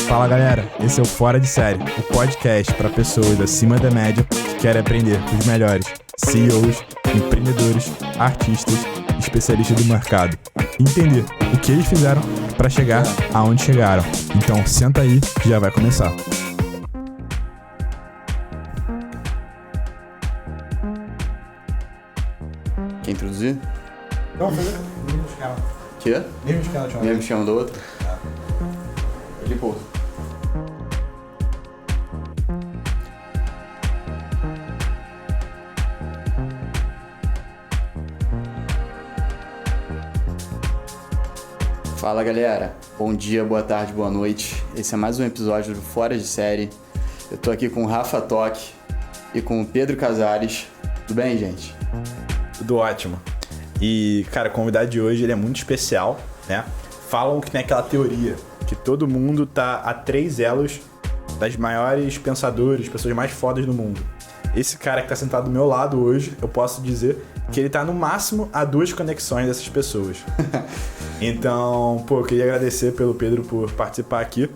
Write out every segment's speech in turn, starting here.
Fala galera, esse é o Fora de Série, o podcast para pessoas acima da média que querem aprender com os melhores CEOs, empreendedores, artistas, especialistas do mercado e entender o que eles fizeram para chegar aonde chegaram. Então senta aí que já vai começar. Quer introduzir? Não, fazer mesmo esquema. Quê? Mesmo esquema de uma Mesmo esquema do outro? Pode ir, pô. Fala galera, bom dia, boa tarde, boa noite. Esse é mais um episódio do Fora de Série. Eu tô aqui com o Rafa Toque e com o Pedro Casares. Tudo bem, gente? Tudo ótimo. E, cara, o convidado de hoje ele é muito especial, né? Falam que tem aquela teoria que todo mundo tá a 3 elos das maiores pensadores, pessoas mais fodas do mundo. Esse cara que tá sentado do meu lado hoje, eu posso dizer que ele tá no máximo a 2 conexões dessas pessoas. Então, pô, eu queria agradecer pelo Pedro por participar aqui.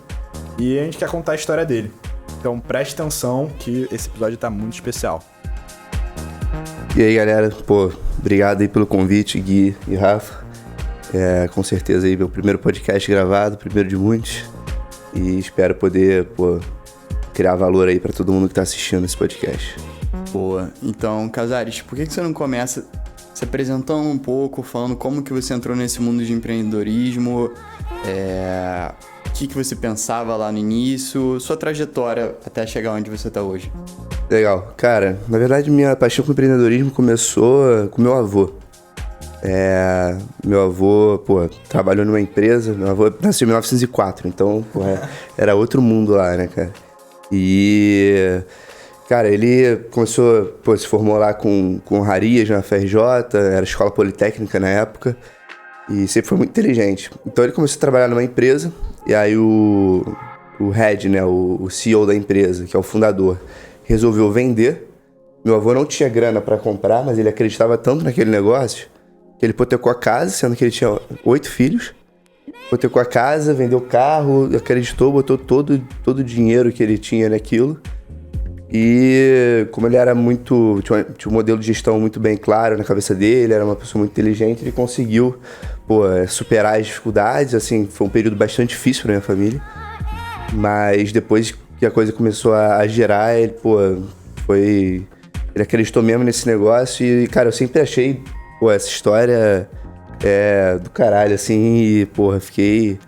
E a gente quer contar a história dele. Então preste atenção que esse episódio tá muito especial. E aí galera, pô, obrigado aí pelo convite, Gui e Rafa. Com certeza aí meu primeiro podcast gravado, primeiro de muitos. E espero poder, pô, criar valor aí pra todo mundo que tá assistindo esse podcast. Boa. Então, Casares, por que você não começa se apresentando um pouco, falando como que você entrou nesse mundo de empreendedorismo, o que você pensava lá no início, sua trajetória até chegar onde você tá hoje? Legal. Cara, na verdade minha paixão com empreendedorismo começou com meu avô. Meu avô, pô, trabalhou numa empresa, meu avô nasceu em 1904, então, pô, era outro mundo lá, né, cara? E, cara, ele começou, pô, se formou lá com honrarias na FRJ, era escola politécnica na época, e sempre foi muito inteligente. Então ele começou a trabalhar numa empresa, e aí o head, né, o CEO da empresa, que é o fundador, resolveu vender. Meu avô não tinha grana pra comprar, mas ele acreditava tanto naquele negócio que ele hipotecou a casa, sendo que ele tinha 8 filhos. Hipotecou a casa, vendeu o carro, acreditou, botou todo o dinheiro que ele tinha naquilo. E como ele era muito... Tinha um modelo de gestão muito bem claro na cabeça dele, era uma pessoa muito inteligente, ele conseguiu, pô, superar as dificuldades. Assim, foi um período bastante difícil pra minha família. Mas depois que a coisa começou a girar, ele, pô, ele acreditou mesmo nesse negócio. E, cara, eu sempre achei, pô, essa história do caralho, assim, e, porra, fiquei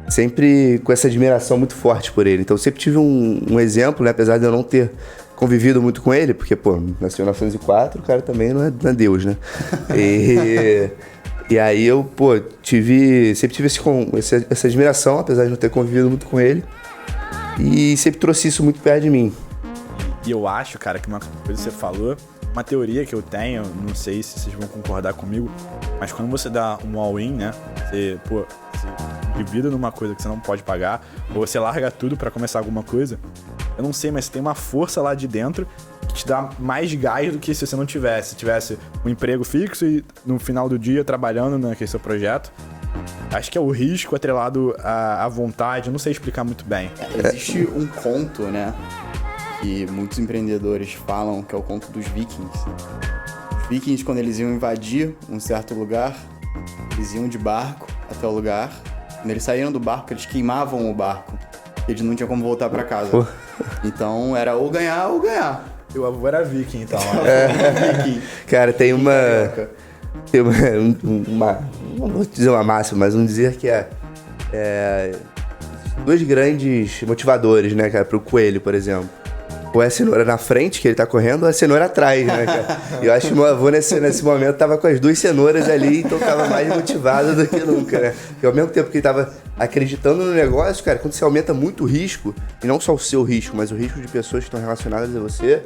sempre com essa admiração muito forte por ele. Então eu sempre tive um exemplo, né, apesar de eu não ter convivido muito com ele, porque, pô, nasceu em 1904, o cara também não é Deus, né? E aí eu, pô, sempre tive essa admiração, apesar de não ter convivido muito com ele. E sempre trouxe isso muito perto de mim. E eu acho, cara, que uma coisa que você falou, uma teoria que eu tenho, não sei se vocês vão concordar comigo, mas quando você dá um all-in, né, você divida numa coisa que você não pode pagar, ou você larga tudo pra começar alguma coisa, eu não sei, mas você tem uma força lá de dentro que te dá mais gás do que se você não tivesse. Se tivesse um emprego fixo e no final do dia trabalhando naquele seu projeto. Acho que é o risco atrelado à vontade, eu não sei explicar muito bem. Existe um conto, né, que muitos empreendedores falam, que é o conto dos vikings. Os vikings, quando eles iam invadir um certo lugar, eles iam de barco até o lugar. Quando eles saíram do barco, eles queimavam o barco. Eles não tinham como voltar pra casa. Pô. Então era ou ganhar ou ganhar. Meu avô era viking, então. Viking. Cara, tem uma... Não vou dizer uma máxima, mas vamos dizer que dois grandes motivadores, né, cara, pro coelho, por exemplo. Ou é a cenoura na frente, que ele tá correndo, ou é a cenoura atrás, né, cara? Eu acho que meu avô nesse momento tava com as 2 cenouras ali, então tava mais motivado do que nunca, né? E ao mesmo tempo que ele tava acreditando no negócio, cara, quando você aumenta muito o risco, e não só o seu risco, mas o risco de pessoas que estão relacionadas a você,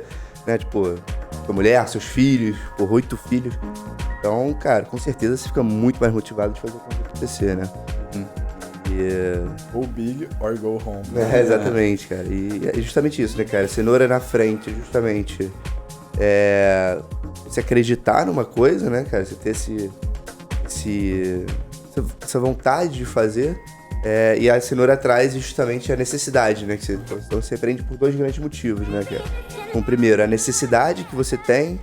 né, tipo, sua mulher, seus filhos, por 8 filhos. Então, cara, com certeza você fica muito mais motivado de fazer a coisa acontecer, né? Go big or go home. Exatamente, cara. E é justamente isso, né, cara? Cenoura na frente, justamente. Você acreditar numa coisa, né, cara? Você ter essa vontade de fazer. E a cenoura traz justamente a necessidade, né? Então você aprende por 2 grandes motivos, né? Primeiro, a necessidade que você tem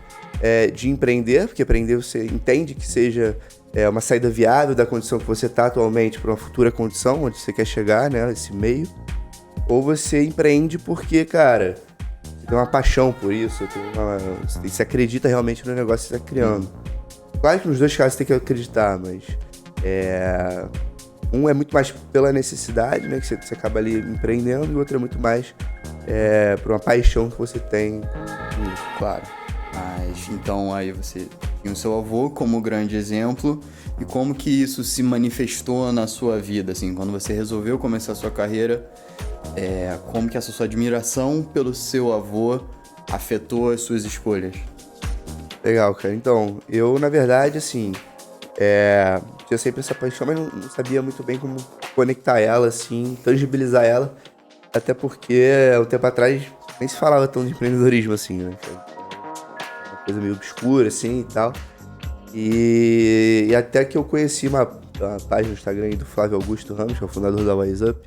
de empreender, porque empreender você entende que seja uma saída viável da condição que você está atualmente para uma futura condição onde você quer chegar, né? Esse meio. Ou você empreende porque, cara, você tem uma paixão por isso, você acredita realmente no negócio que você está criando. Claro que nos 2 casos você tem que acreditar, mas um é muito mais pela necessidade, né, que você acaba ali empreendendo, e o outro é muito mais por uma paixão que você tem. Claro. Mas então aí você tinha o seu avô como grande exemplo, e como que isso se manifestou na sua vida, assim, quando você resolveu começar a sua carreira, como que essa sua admiração pelo seu avô afetou as suas escolhas? Legal, cara. Então, eu, na verdade, assim, tinha sempre essa paixão, mas não sabia muito bem como conectar ela, assim, tangibilizar ela. Até porque, um tempo atrás, nem se falava tão de empreendedorismo, assim, né? Uma coisa meio obscura, assim, e tal. E até que eu conheci uma página no Instagram aí do Flávio Augusto Ramos, que é o fundador da Wise Up,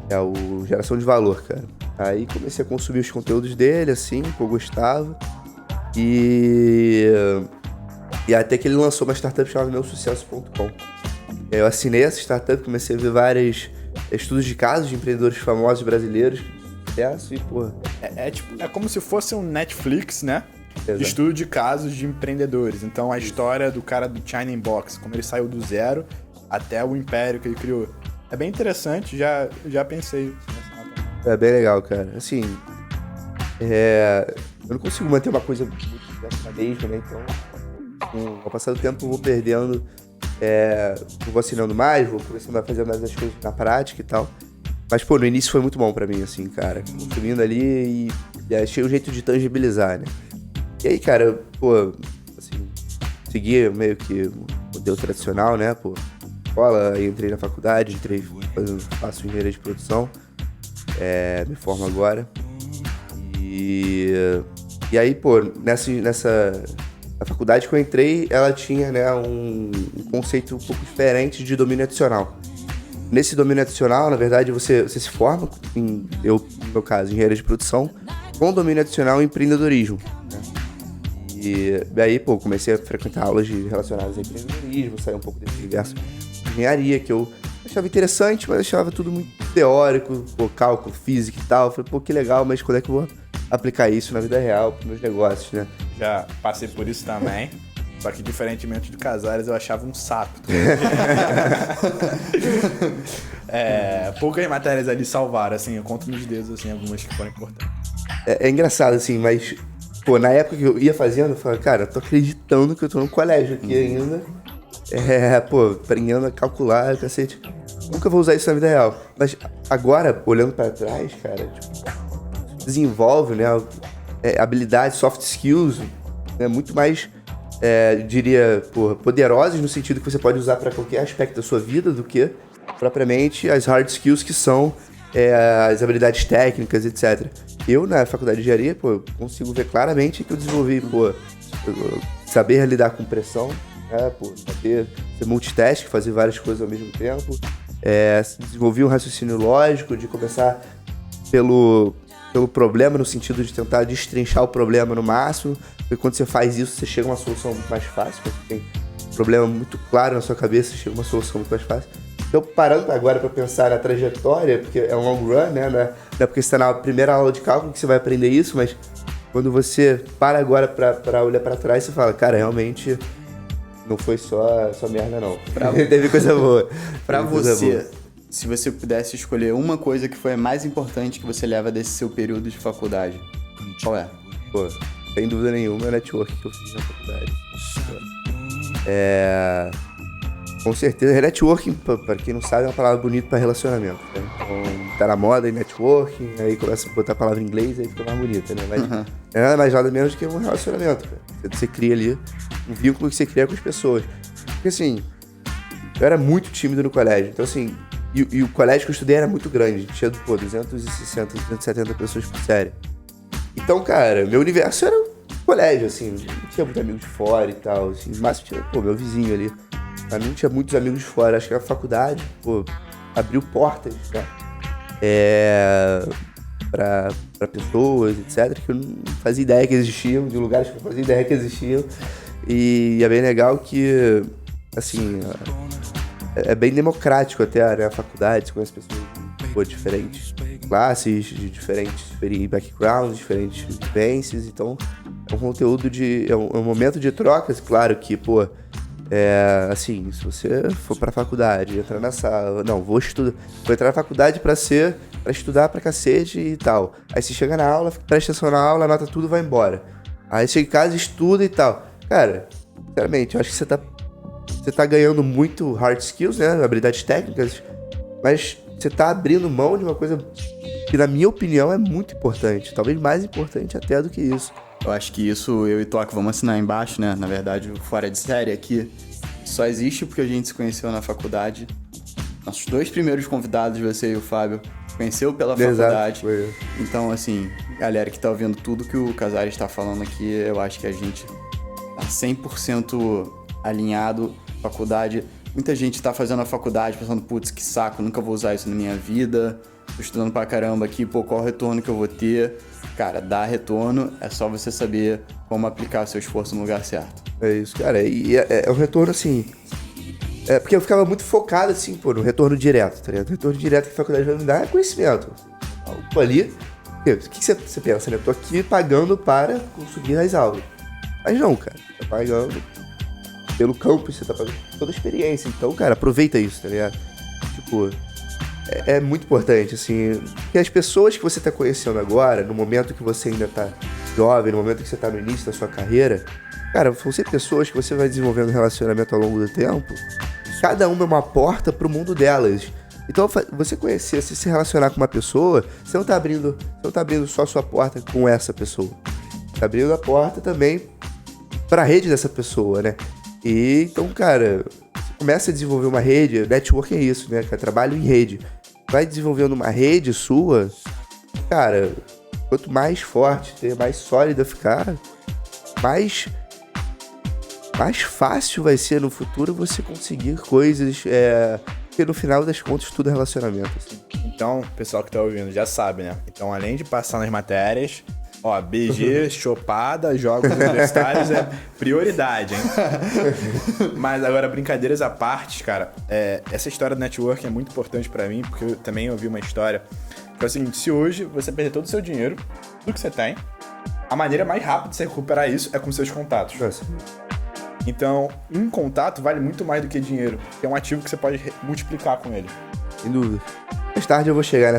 que é o Geração de Valor, cara. Aí comecei a consumir os conteúdos dele, assim, que eu gostava. E até que ele lançou uma startup chamada Meusucesso.com. Eu assinei essa startup, comecei a ver vários estudos de casos de empreendedores famosos brasileiros de sucesso e, porra... É como se fosse um Netflix, né? Exato. De estudo de casos de empreendedores. Então, a história do cara do China Inbox, como ele saiu do zero até o império que ele criou. É bem interessante, já pensei nessa nota. É bem legal, cara. Assim, eu não consigo manter uma coisa muito dessa mesma, né? Então, ao passar do tempo, eu vou perdendo, vou assinando mais, vou começando a fazer mais as coisas na prática e tal. Mas, pô, no início foi muito bom pra mim, assim, cara. Consumindo ali e achei um jeito de tangibilizar, né? E aí, cara, pô, assim, segui meio que o modelo tradicional, né, pô. Escola, aí entrei na faculdade, faço engenharia de produção, me formo agora. E aí, pô, na faculdade que eu entrei, ela tinha, né, um conceito um pouco diferente de domínio adicional. Nesse domínio adicional, na verdade, você se forma, no meu caso, engenharia de produção, com domínio adicional em empreendedorismo, né? E aí, pô, comecei a frequentar aulas relacionadas a empreendedorismo, sair um pouco desse universo de engenharia, que eu achava interessante, mas achava tudo muito teórico, pô, cálculo, física e tal. Eu falei, pô, que legal, mas quando é que eu vou aplicar isso na vida real, pros meus negócios, né? Já passei por isso também, só que diferentemente de Casares, eu achava um saco. Poucas matérias ali salvaram, assim, eu conto nos dedos, assim, algumas que foram importantes. É engraçado, assim, mas, pô, na época que eu ia fazendo, eu falava, cara, eu tô acreditando que eu tô no colégio aqui ainda. Aprendendo a calcular, cacete. Nunca vou usar isso na vida real. Mas agora, olhando pra trás, cara, tipo, desenvolve, né, habilidades, soft skills, né, muito mais, diria, poderosas no sentido que você pode usar para qualquer aspecto da sua vida do que propriamente as hard skills que são as habilidades técnicas, etc. Eu, na faculdade de engenharia, consigo ver claramente que eu desenvolvi, saber lidar com pressão, saber ser multitask, fazer várias coisas ao mesmo tempo, desenvolvi um raciocínio lógico de começar pelo problema, no sentido de tentar destrinchar o problema no máximo, porque quando você faz isso, você chega a uma solução muito mais fácil, porque tem um problema muito claro na sua cabeça, chega a uma solução muito mais fácil. Então, parando agora para pensar na trajetória, porque é um long run, né? Não é porque você está na primeira aula de cálculo que você vai aprender isso, mas quando você para agora para olhar para trás, você fala, cara, realmente não foi só merda, não. Teve coisa boa. Pra você, se você pudesse escolher uma coisa que foi a mais importante que você leva desse seu período de faculdade, qual é? Pô, sem dúvida nenhuma, é o network que eu fiz na faculdade. Com certeza, networking, para quem não sabe, é uma palavra bonita para relacionamento, né? Então, tá na moda em networking, aí começa a botar a palavra em inglês, aí fica mais bonita, né? Mas é nada mais nada menos do que um relacionamento, cara. Você cria ali um vínculo que você cria com as pessoas. Porque assim, eu era muito tímido no colégio, então assim, e o colégio que eu estudei era muito grande, tinha, 260, 270 pessoas por série. Então, cara, meu universo era um colégio, assim, não tinha muitos amigos de fora e tal, assim, mas tinha, meu vizinho ali. Mas não tinha muitos amigos de fora, acho que a faculdade, abriu portas, né? Pra pessoas, etc., que eu não fazia ideia que existiam, de lugares que eu não fazia ideia que existiam. E é bem legal que, assim, é bem democrático até, né? A faculdade, você conhece pessoas de diferentes classes, de diferentes backgrounds, diferentes vivências. Então, é um conteúdo é um momento de trocas, claro que, assim, se você for pra faculdade, entrar na sala, não, vou entrar na faculdade pra estudar pra cacete e tal. Aí você chega na aula, presta atenção na aula, anota tudo e vai embora. Aí chega em casa, estuda e tal. Cara, sinceramente, eu acho que você tá ganhando muito hard skills, né, habilidades técnicas, mas você tá abrindo mão de uma coisa que, na minha opinião, é muito importante. Talvez mais importante até do que isso. Eu acho que isso, eu e Toque, vamos assinar embaixo, né? Na verdade, o Fora de Série aqui só existe porque a gente se conheceu na faculdade. Nossos 2 primeiros convidados, você e o Fábio, conheceu pela faculdade. Exato. Então, assim, galera que tá ouvindo tudo que o Casares está falando aqui, eu acho que a gente tá 100% alinhado. Faculdade, muita gente tá fazendo a faculdade pensando, putz, que saco, nunca vou usar isso na minha vida. Tô estudando pra caramba aqui, qual o retorno que eu vou ter? Cara, dá retorno, é só você saber como aplicar seu esforço no lugar certo. É isso, cara. E é um retorno, assim... porque eu ficava muito focado, assim, no retorno direto, tá ligado? O retorno direto que a faculdade vai me dar é conhecimento. Tô ali... O que você pensa, né? Eu tô aqui pagando para consumir as aulas. Mas não, cara. Você tá pagando pelo campus, você tá pagando toda a experiência. Então, cara, aproveita isso, tá ligado? Tipo... É muito importante, assim, que as pessoas que você tá conhecendo agora, no momento que você ainda tá jovem, no momento que você tá no início da sua carreira, cara, vão ser pessoas que você vai desenvolvendo um relacionamento ao longo do tempo, cada uma é uma porta pro mundo delas. Então, você conhecer, se relacionar com uma pessoa, você não tá abrindo só a sua porta com essa pessoa. Tá abrindo a porta também pra rede dessa pessoa, né? E, então, cara, você começa a desenvolver uma rede, network é isso, né, cara? Trabalho em rede. Vai desenvolvendo uma rede sua, cara, quanto mais forte, mais sólida ficar, mais fácil vai ser no futuro você conseguir coisas, porque no final das contas tudo é relacionamento. Assim. Então, pessoal que tá ouvindo já sabe, né? Então, além de passar nas matérias, BG, chopada, jogos universitários é prioridade, hein? Mas agora, brincadeiras à parte, cara, essa história do network é muito importante pra mim, porque eu também ouvi uma história que é o seguinte: se hoje você perder todo o seu dinheiro, tudo que você tem, a maneira mais rápida de você recuperar isso é com seus contatos. Nossa. Então, um contato vale muito mais do que dinheiro, que é um ativo que você pode multiplicar com ele. Sem dúvida. Mais tarde eu vou chegar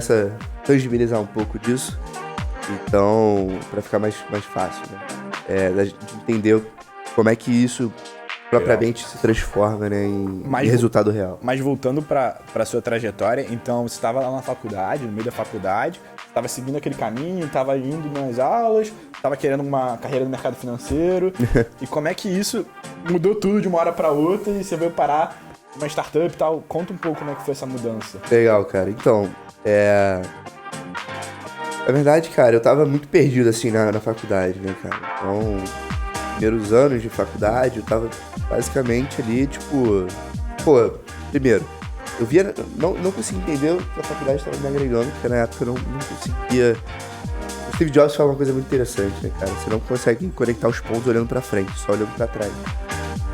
tangibilizar um pouco disso. Então, pra ficar mais fácil, né? Da gente entender como é que isso propriamente se transforma, né, em resultado real. Mas voltando pra sua trajetória, então você estava lá na faculdade, no meio da faculdade, estava seguindo aquele caminho, estava indo nas aulas, estava querendo uma carreira no mercado financeiro. E como é que isso mudou tudo de uma hora pra outra e você veio parar numa startup e tal? Conta um pouco como é que foi essa mudança. Legal, cara. Então, na verdade, cara, eu tava muito perdido, assim, na faculdade, né, cara? Então, primeiros anos de faculdade, eu tava basicamente ali, tipo... Primeiro, eu via... Não conseguia entender o que a faculdade tava me agregando, porque na época eu não conseguia... O Steve Jobs fala uma coisa muito interessante, né, cara? Você não consegue conectar os pontos olhando pra frente, só olhando pra trás.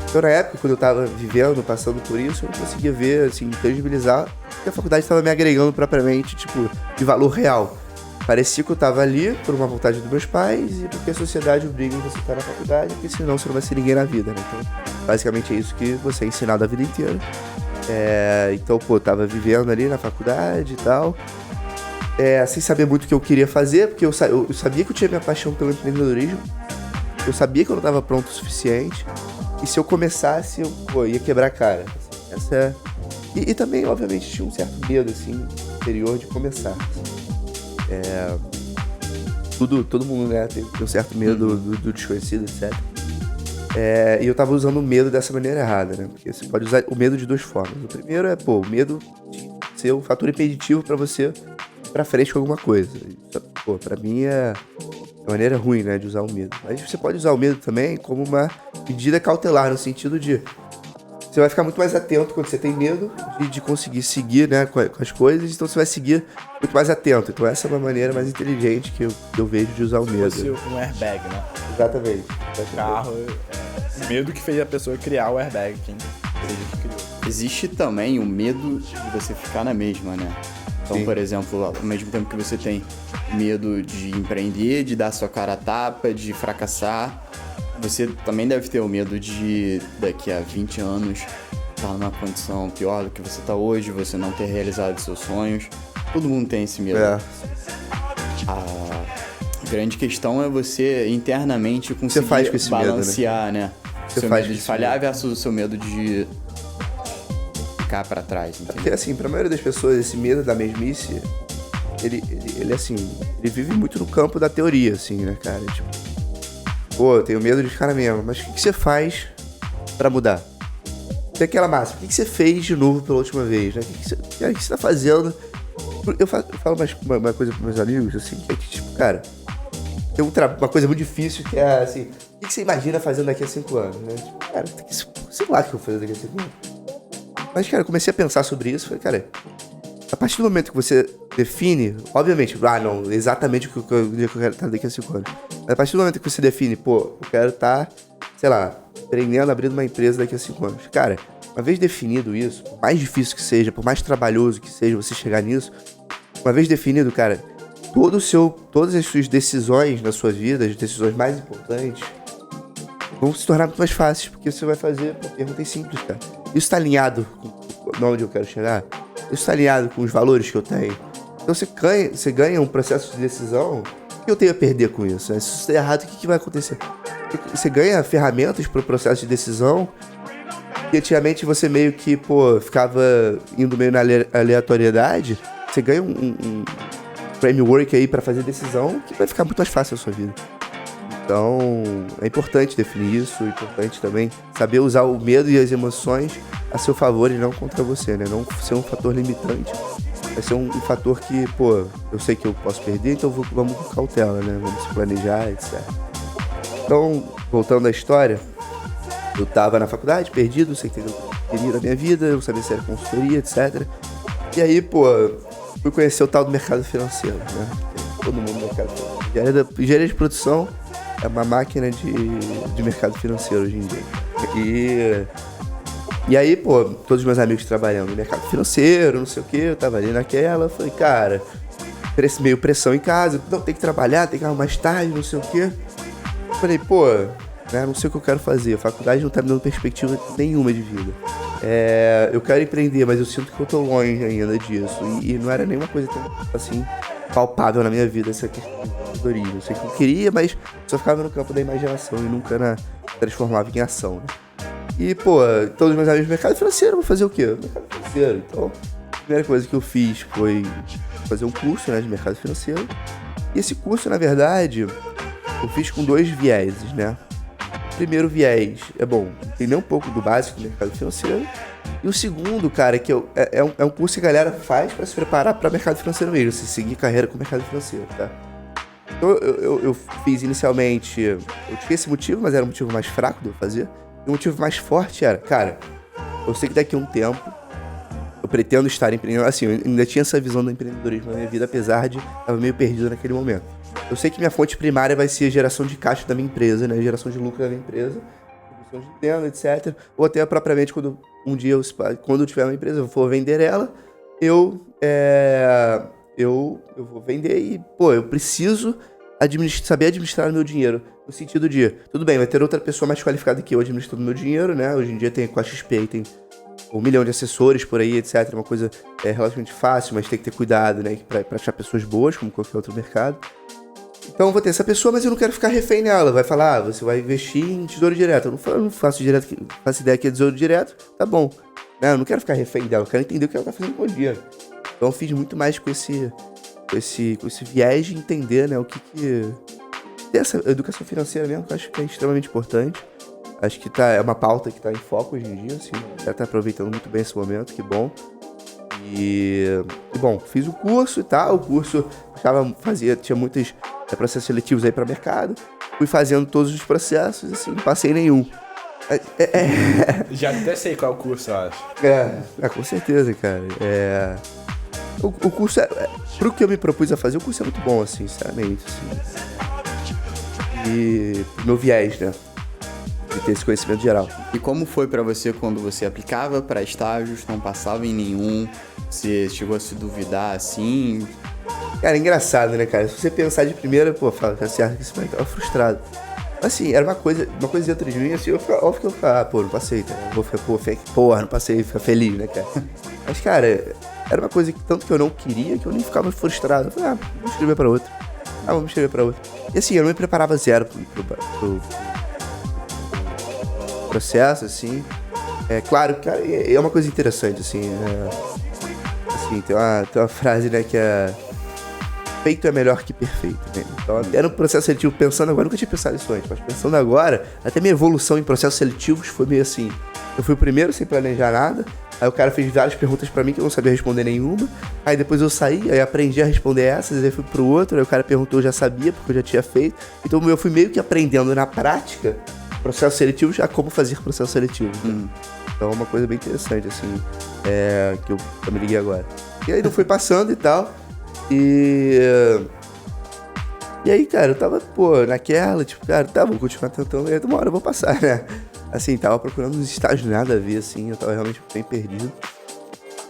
Então, na época, quando eu tava vivendo, passando por isso, eu não conseguia ver, assim, tangibilizar o que a faculdade tava me agregando propriamente, tipo, de valor real. Parecia que eu tava ali por uma vontade dos meus pais e porque a sociedade obriga você a estar na faculdade, porque senão você não vai ser ninguém na vida, né? Então, basicamente é isso que você é ensinado a vida inteira. Então, eu tava vivendo ali na faculdade e tal, sem saber muito o que eu queria fazer, porque eu sabia que eu tinha minha paixão pelo empreendedorismo, eu sabia que eu não tava pronto o suficiente, e se eu começasse, eu ia quebrar a cara. Assim, e também, obviamente, tinha um certo medo, assim, interior de começar. Todo mundo, né, tem um certo medo do desconhecido, etc. E eu tava usando o medo dessa maneira errada, né? Porque você pode usar o medo de 2 formas. O primeiro é, o medo de ser um fator impeditivo pra você ir pra frente com alguma coisa. Isso, pra mim é uma maneira ruim, né, de usar o medo. Mas você pode usar o medo também como uma medida cautelar, no sentido de Você vai ficar muito mais atento quando você tem medo de conseguir seguir, né, com as coisas. Então você vai seguir muito mais atento. Então essa é uma maneira mais inteligente que eu vejo de usar o medo. Fosse um airbag, né? Exatamente. O carro, o medo que fez a pessoa criar o airbag, quem seja que criou. Existe também o medo de você ficar na mesma, né? Então, Sim. por exemplo, ao mesmo tempo que você tem medo de empreender, de dar sua cara a tapa, de fracassar, você também deve ter o medo de, daqui a 20 anos, estar numa condição pior do que você está hoje, você não ter realizado seus sonhos. Todo mundo tem esse medo. A grande questão é você internamente conseguir faz com esse balancear, né? Você Seu faz medo com de esse falhar medo. versus o seu medo de ficar pra trás, entendeu? Porque assim, pra maioria das pessoas, esse medo da mesmice, ele assim, ele vive muito no campo da teoria, assim, né, cara? Tipo, pô, eu tenho medo de ficar na mesma, mas o que você faz pra mudar? Tem aquela máxima, o que você fez de novo pela última vez, né? O que você tá fazendo? Eu falo uma coisa pros meus amigos, assim, que é que, tipo, cara, tem uma coisa muito difícil que é, assim, o que você imagina fazendo daqui a 5 anos, né? Tipo, cara, sei lá o que eu vou fazer daqui a 5 anos. Mas, cara, eu comecei a pensar sobre isso, falei, cara, a partir do momento que você define, obviamente, não, exatamente o que eu quero estar daqui a 5 anos. Mas a partir do momento que você define, pô, eu quero estar, sei lá, empreendendo, abrindo uma empresa daqui a 5 anos. Cara, uma vez definido isso, por mais difícil que seja, por mais trabalhoso que seja você chegar nisso, uma vez definido, cara, todas as suas decisões na sua vida, as decisões mais importantes, vão se tornar muito mais fáceis, porque você vai fazer perguntas simples, cara. Isso tá alinhado com onde eu quero chegar? Isso tá alinhado com os valores que eu tenho? Então você ganha um processo de decisão. O que eu tenho a perder com isso? Se isso der errado, o que vai acontecer? Você ganha ferramentas para o processo de decisão. E antigamente você meio que, ficava indo meio na aleatoriedade. Você ganha um framework aí para fazer decisão que vai ficar muito mais fácil na sua vida. Então, é importante definir isso, é importante também saber usar o medo e as emoções a seu favor e não contra você, né? Não ser um fator limitante. Vai ser um fator que, eu sei que eu posso perder, então vamos com cautela, né? Vamos se planejar, etc. Então, voltando à história, eu tava na faculdade, perdido, sei que eu queria na minha vida, eu sabia se era consultoria, etc. E aí, fui conhecer o tal do mercado financeiro, né? Todo mundo no mercado financeiro. Engenharia de produção é uma máquina de mercado financeiro hoje em dia. E aí, todos os meus amigos trabalhando no mercado financeiro, não sei o que, eu tava ali naquela, falei, cara, meio pressão em casa, não, tem que trabalhar, tem que arrumar estágio, não sei o que. Falei, né, não sei o que eu quero fazer, a faculdade não tá me dando perspectiva nenhuma de vida. Eu quero empreender, mas eu sinto que eu tô longe ainda disso. E não era nenhuma coisa tão, assim, palpável na minha vida, essa questão de empreendedorismo. Eu sei que eu queria, mas só ficava no campo da imaginação e nunca transformava em ação, né? E, todos os meus amigos do mercado financeiro, vou fazer o quê? Mercado financeiro. Então, a primeira coisa que eu fiz foi fazer um curso, né, de mercado financeiro. E esse curso, na verdade, eu fiz com 2 vieses, né? O primeiro viés entender um pouco do básico do mercado financeiro. E o segundo, cara, que é um curso que a galera faz para se preparar para mercado financeiro mesmo, se seguir carreira com o mercado financeiro, tá? Então eu fiz inicialmente, eu tinha esse motivo, mas era um motivo mais fraco de eu fazer. E o motivo mais forte era, cara, eu sei que daqui a um tempo eu pretendo estar empreendendo, assim, eu ainda tinha essa visão do empreendedorismo na minha vida, apesar de estar meio perdido naquele momento. Eu sei que minha fonte primária vai ser a geração de caixa da minha empresa, né? Geração de lucro da minha empresa, distribuição de venda, etc. Ou até propriamente quando eu tiver uma empresa, eu for vender ela, eu vou vender e, eu preciso saber administrar o meu dinheiro. No sentido de, tudo bem, vai ter outra pessoa mais qualificada que eu administrando o meu dinheiro, né? Hoje em dia com a XP aí tem 1 milhão de assessores por aí, etc. Uma coisa relativamente fácil, mas tem que ter cuidado, né? Pra achar pessoas boas, como qualquer outro mercado. Então eu vou ter essa pessoa, mas eu não quero ficar refém nela. Vai falar, você vai investir em tesouro direto. Eu não faço ideia que é tesouro direto, tá bom. Eu não quero ficar refém dela, eu quero entender o que ela tá fazendo com o dinheiro. Então eu fiz muito mais com esse viés de entender, né, o que essa educação financeira mesmo, que eu acho que é extremamente importante. Acho que é uma pauta que está em foco hoje em dia, assim, já está aproveitando muito bem esse momento, que bom. E bom, fiz o curso e tal, o curso tinha muitos processos seletivos aí para mercado, fui fazendo todos os processos, assim, não passei nenhum. Já até sei qual é o curso, eu acho. Com certeza, cara. O curso, pro que eu me propus a fazer, o curso é muito bom, assim, sinceramente. Assim. E meu viés, né? De ter esse conhecimento geral. E como foi pra você quando você aplicava pra estágios, não passava em nenhum? Você chegou a se duvidar assim? Cara, é engraçado, né, cara? Se você pensar de primeira, fala, tá certo que você vai estar frustrado. Assim, era uma coisa dentro de mim, assim, eu ficava, não passei, tá? Vou ficar, não passei, ficar feliz, né, cara? Mas, cara, era uma coisa que tanto que eu não queria, que eu nem ficava frustrado. Eu falei, vamos escrever pra outra. Vamos escrever pra outra. E assim, eu não me preparava zero pro processo, assim. É claro, cara, é uma coisa interessante, assim. Assim, tem uma frase, né, que é... Feito é melhor que perfeito, né? Então, até no processo seletivo, pensando agora, nunca tinha pensado isso antes, mas pensando agora, até minha evolução em processos seletivos foi meio assim. Eu fui o primeiro sem planejar nada, aí o cara fez várias perguntas pra mim que eu não sabia responder nenhuma, aí depois eu saí, aí aprendi a responder essas, aí fui pro outro, aí o cara perguntou, eu já sabia, porque eu já tinha feito. Então eu fui meio que aprendendo na prática processos seletivos, já como fazer processos seletivos. Né? Então é uma coisa bem interessante, assim, que eu me liguei agora. E aí não foi passando e tal. E aí, cara, eu tava, naquela, tipo, cara, vou continuar tentando, e aí uma hora eu vou passar, né? Assim, tava procurando uns estágios nada a ver, assim, eu tava realmente bem perdido.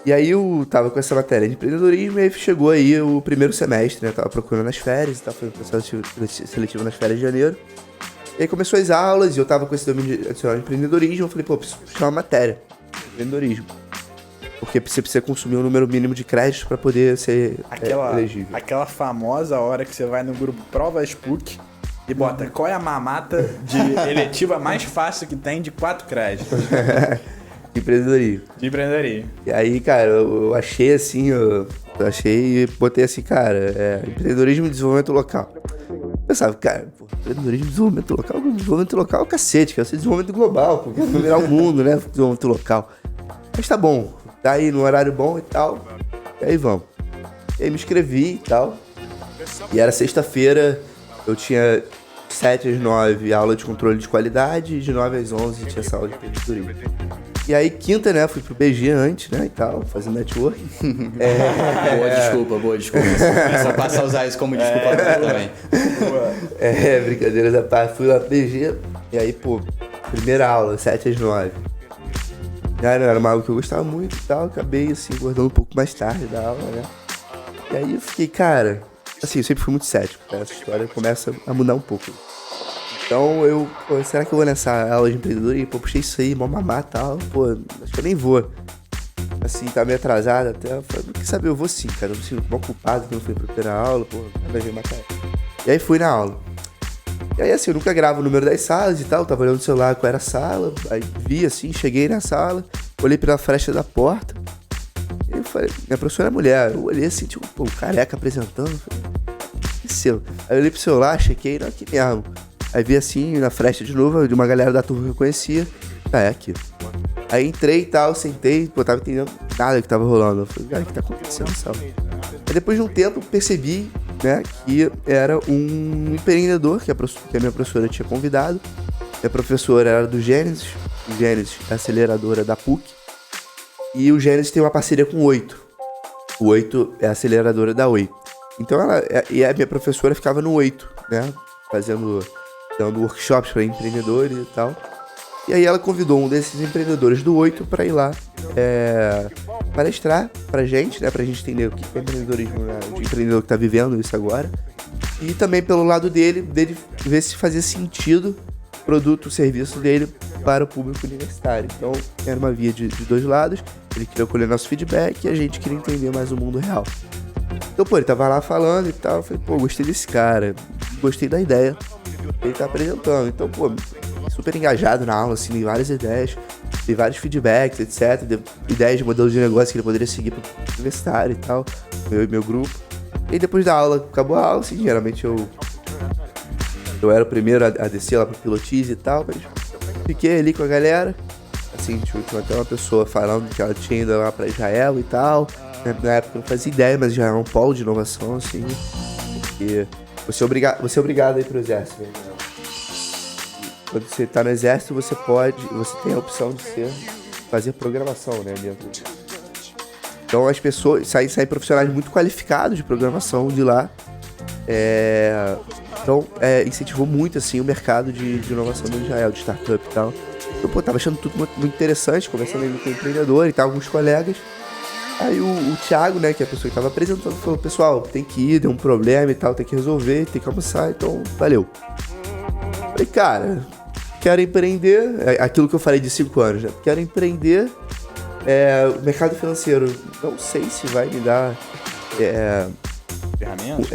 E aí eu tava com essa matéria de empreendedorismo, e aí chegou aí o primeiro semestre, né? Eu tava procurando nas férias, tava fazendo processo seletivo nas férias de janeiro. E aí começou as aulas, e eu tava com esse domínio adicional de empreendedorismo, eu falei, preciso puxar uma matéria de empreendedorismo. Porque você precisa consumir um número mínimo de créditos para poder ser elegível. Aquela famosa hora que você vai no grupo Provas PUC e bota qual é a mamata de eletiva mais fácil que tem de 4 créditos. De empreendedorismo. E aí, cara, eu achei assim, eu achei e botei assim, cara, empreendedorismo e desenvolvimento local. Eu pensava, cara, empreendedorismo e desenvolvimento local é o cacete, quero ser desenvolvimento global, porque quero virar o mundo, né, desenvolvimento local. Mas tá bom. Tá aí no horário bom e tal. E aí vamos. E aí me inscrevi e tal. E era sexta-feira, eu tinha 7 às 9 aula de controle de qualidade e de 9 às 11 tinha essa aula de empreendedorismo. E aí quinta, né, fui pro BG antes, né, e tal, fazendo networking. Boa desculpa. Só passa a usar isso como desculpa também. Brincadeiras à parte. Fui lá pro BG e aí, primeira aula, 7 às 9. Era algo que eu gostava muito e tal, acabei assim, guardando um pouco mais tarde da aula, né? E aí eu fiquei, cara, assim, eu sempre fui muito cético, né? Essa história começa a mudar um pouco. Então será que eu vou nessa aula de empreendedorismo? Puxei isso aí, mó mamar e tal, acho que eu nem vou. Assim, tá meio atrasado até, eu falei, quer saber, eu vou sim, cara, eu me sinto mó culpado que eu não fui pra primeira aula, nada a ver matar. E aí fui na aula. E aí, assim, eu nunca gravo o número das salas e tal, tava olhando no celular qual era a sala, aí vi, assim, cheguei na sala, olhei pela fresta da porta, e eu falei, minha professora é mulher, eu olhei assim, tipo, careca apresentando, falei, que seu? Aí eu olhei pro celular, chequei, não, aqui mesmo. Aí vi assim, na fresta de novo, de uma galera da turma que eu conhecia, é aqui. Aí entrei e tal, sentei, tava entendendo nada que tava rolando, eu falei, cara, o que tá acontecendo na sala? Aí depois de um tempo, percebi, né, que era um empreendedor que a minha professora tinha convidado. Minha professora era do Gênesis, o Gênesis é a aceleradora da PUC, e o Gênesis tem uma parceria com o 8. O 8 é a aceleradora da 8. Então a minha professora ficava no 8, né, dando workshops para empreendedores e tal. E aí ela convidou um desses empreendedores do 8 para ir lá palestrar pra gente, né? Pra gente entender o que é empreendedorismo, né? De empreendedor que tá vivendo isso agora. E também pelo lado dele ver se fazia sentido o produto, o serviço dele para o público universitário. Então era uma via de dois lados. Ele queria colher nosso feedback e a gente queria entender mais o mundo real. Então, ele tava lá falando e tal. Eu falei, gostei desse cara, gostei da ideia. Ele tá apresentando. Então, super engajado na aula, assim, dei várias ideias, dei vários feedbacks, etc. Dei ideias de modelo de negócio que ele poderia seguir pro universitário e tal, eu e meu grupo. E depois da aula, acabou a aula, assim, geralmente eu era o primeiro a descer lá pro pilotize e tal, mas fiquei ali com a galera, assim, tinha até uma pessoa falando que ela tinha ido lá pra Israel e tal. Na época eu não fazia ideia, mas já era um polo de inovação, assim, e você é obrigado a ir pro exército, né? quando você tá no exército, você tem a opção de fazer programação, né, dentro. Então as pessoas, saem profissionais muito qualificados de programação de lá. Então, incentivou muito, assim, o mercado de inovação do Israel, de startup e tal. Eu, tava achando tudo muito, muito interessante, conversando aí com o empreendedor e tal, alguns colegas. Aí o Thiago, né, que é a pessoa que tava apresentando, falou, pessoal, tem que ir, deu um problema e tal, tem que resolver, tem que almoçar, então, valeu. Falei, cara, quero empreender, aquilo que eu falei de 5 anos, né? Quero empreender, o mercado financeiro, não sei se vai me dar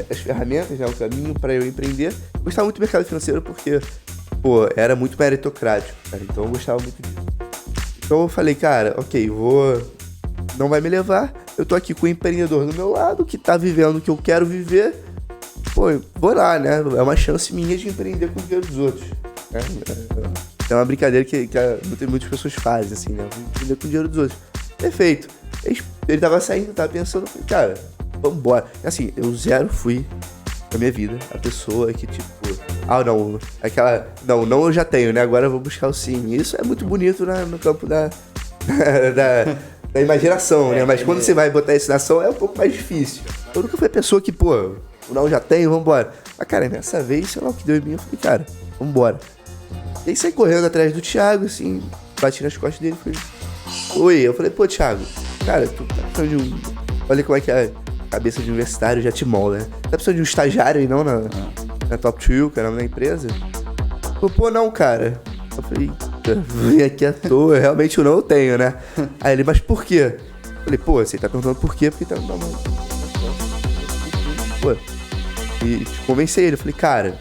as ferramentas, né, o caminho para eu empreender. Eu gostava muito do mercado financeiro porque, era muito meritocrático, cara, então eu gostava muito disso. Então eu falei, cara, ok, não vai me levar, eu tô aqui com o empreendedor do meu lado, que tá vivendo o que eu quero viver, vou lá, né, é uma chance minha de empreender com o dinheiro dos outros, né? É uma brincadeira que muitas pessoas fazem, assim, né, empreender com o dinheiro dos outros. Perfeito. Ele tava saindo, tava pensando, eu falei, cara, vambora. Assim, eu zero fui na minha vida a pessoa que, tipo, não, eu já tenho, né, agora eu vou buscar o sim. Isso é muito bonito no campo da imaginação, né? Mas quando você vai botar isso na ação, é um pouco mais difícil. Eu nunca fui a pessoa que, não, já tenho, vambora. Mas, cara, nessa vez, sei lá o que deu em mim, eu falei, cara, vambora. E aí saí correndo atrás do Thiago, assim, bati nas costas dele e falei, oi. Eu falei, Thiago, cara, tu tá precisando de olha como é que é a cabeça de universitário já te molda, né? Tá precisando de um estagiário e não na Top 2, que era na empresa? Eu falei, não, cara. Eu falei, vim aqui à toa, realmente eu não tenho, né? Aí ele, mas por quê? Eu falei, você tá perguntando por quê? Porque tá na mão. E convencei ele, eu falei, cara,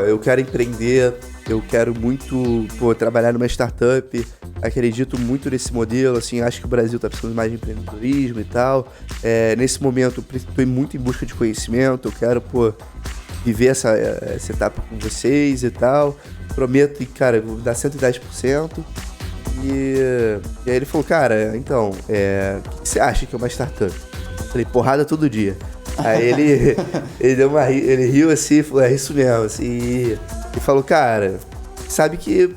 eu quero empreender, eu quero muito, trabalhar numa startup, acredito muito nesse modelo, assim, acho que o Brasil tá precisando mais de empreendedorismo e tal. Nesse momento, eu tô muito em busca de conhecimento, eu quero, viver essa etapa com vocês e tal. Prometo que, cara, vou dar 110%. E aí ele falou, cara, então, o que você acha que é uma startup? Eu falei, porrada todo dia. Aí ele riu assim, falou, é isso mesmo, assim, e falou, cara, sabe que,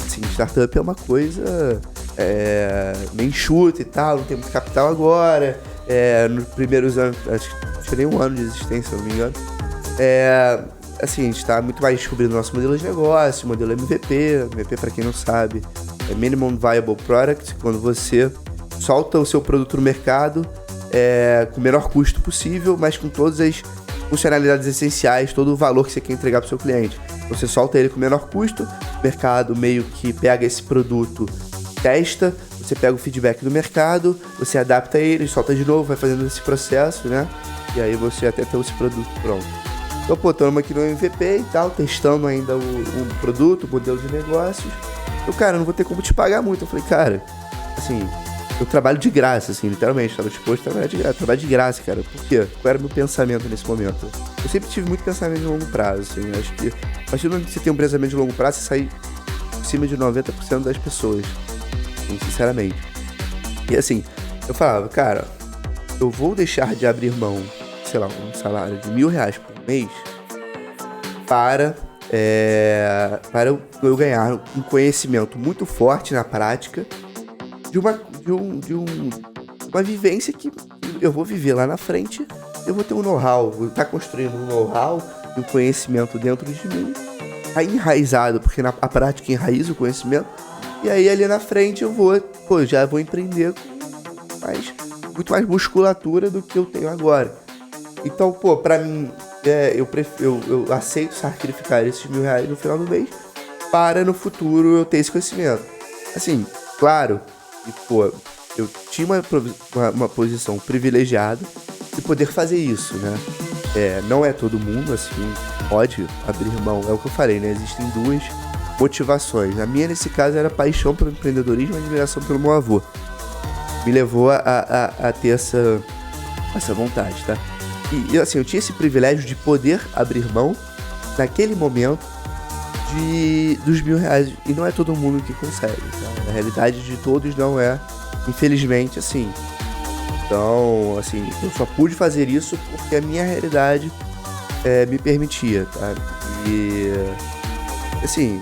assim, startup é uma coisa meio enxuta e tal, não tem muito capital agora, nos primeiros anos, acho que não tinha nem 1 ano de existência, se não me engano, assim, a gente está muito mais descobrindo o nosso modelo de negócio, modelo MVP, para quem não sabe, é Minimum Viable Product, quando você solta o seu produto no mercado com o menor custo possível, mas com todas as funcionalidades essenciais, todo o valor que você quer entregar para o seu cliente. Você solta ele com o menor custo, o mercado meio que pega esse produto, testa, você pega o feedback do mercado, você adapta ele, solta de novo, vai fazendo esse processo, né? E aí você até ter esse produto pronto. Então, estamos aqui no MVP e tal, testando ainda o produto, o modelo de negócios. Cara, não vou ter como te pagar muito. Eu falei, cara, assim, eu trabalho de graça, assim, literalmente, estava disposto a trabalhar de graça. Trabalho de graça, cara. Por quê? Qual era o meu pensamento nesse momento? Eu sempre tive muito pensamento de longo prazo, assim. Acho que a partir do momento que você tem um pensamento de longo prazo, você sai por cima de 90% das pessoas, assim, sinceramente. E assim, eu falava, cara, eu vou deixar de abrir mão, sei lá, um salário de R$1.000 por mês para eu ganhar um conhecimento muito forte na prática de uma vivência que eu vou viver lá na frente. Eu vou ter um know-how, vou estar construindo um know-how e um conhecimento dentro de mim, enraizado, porque a prática enraiza o conhecimento. E aí ali na frente eu já vou empreender com muito mais musculatura do que eu tenho agora. Então, pra mim, eu aceito sacrificar esses R$1.000 no final do mês para no futuro eu ter esse conhecimento. Assim, claro, eu tinha uma posição privilegiada de poder fazer isso, né? Não é todo mundo, assim, pode abrir mão, é o que eu falei, né? Existem 2 motivações. A minha, nesse caso, era paixão pelo empreendedorismo e admiração pelo meu avô. Me levou a ter essa vontade, tá? E assim, eu tinha esse privilégio de poder abrir mão, naquele momento, dos R$1.000. E não é todo mundo que consegue, tá? A realidade de todos não é, infelizmente, assim. Então, assim, eu só pude fazer isso porque a minha realidade me permitia, tá? E, assim,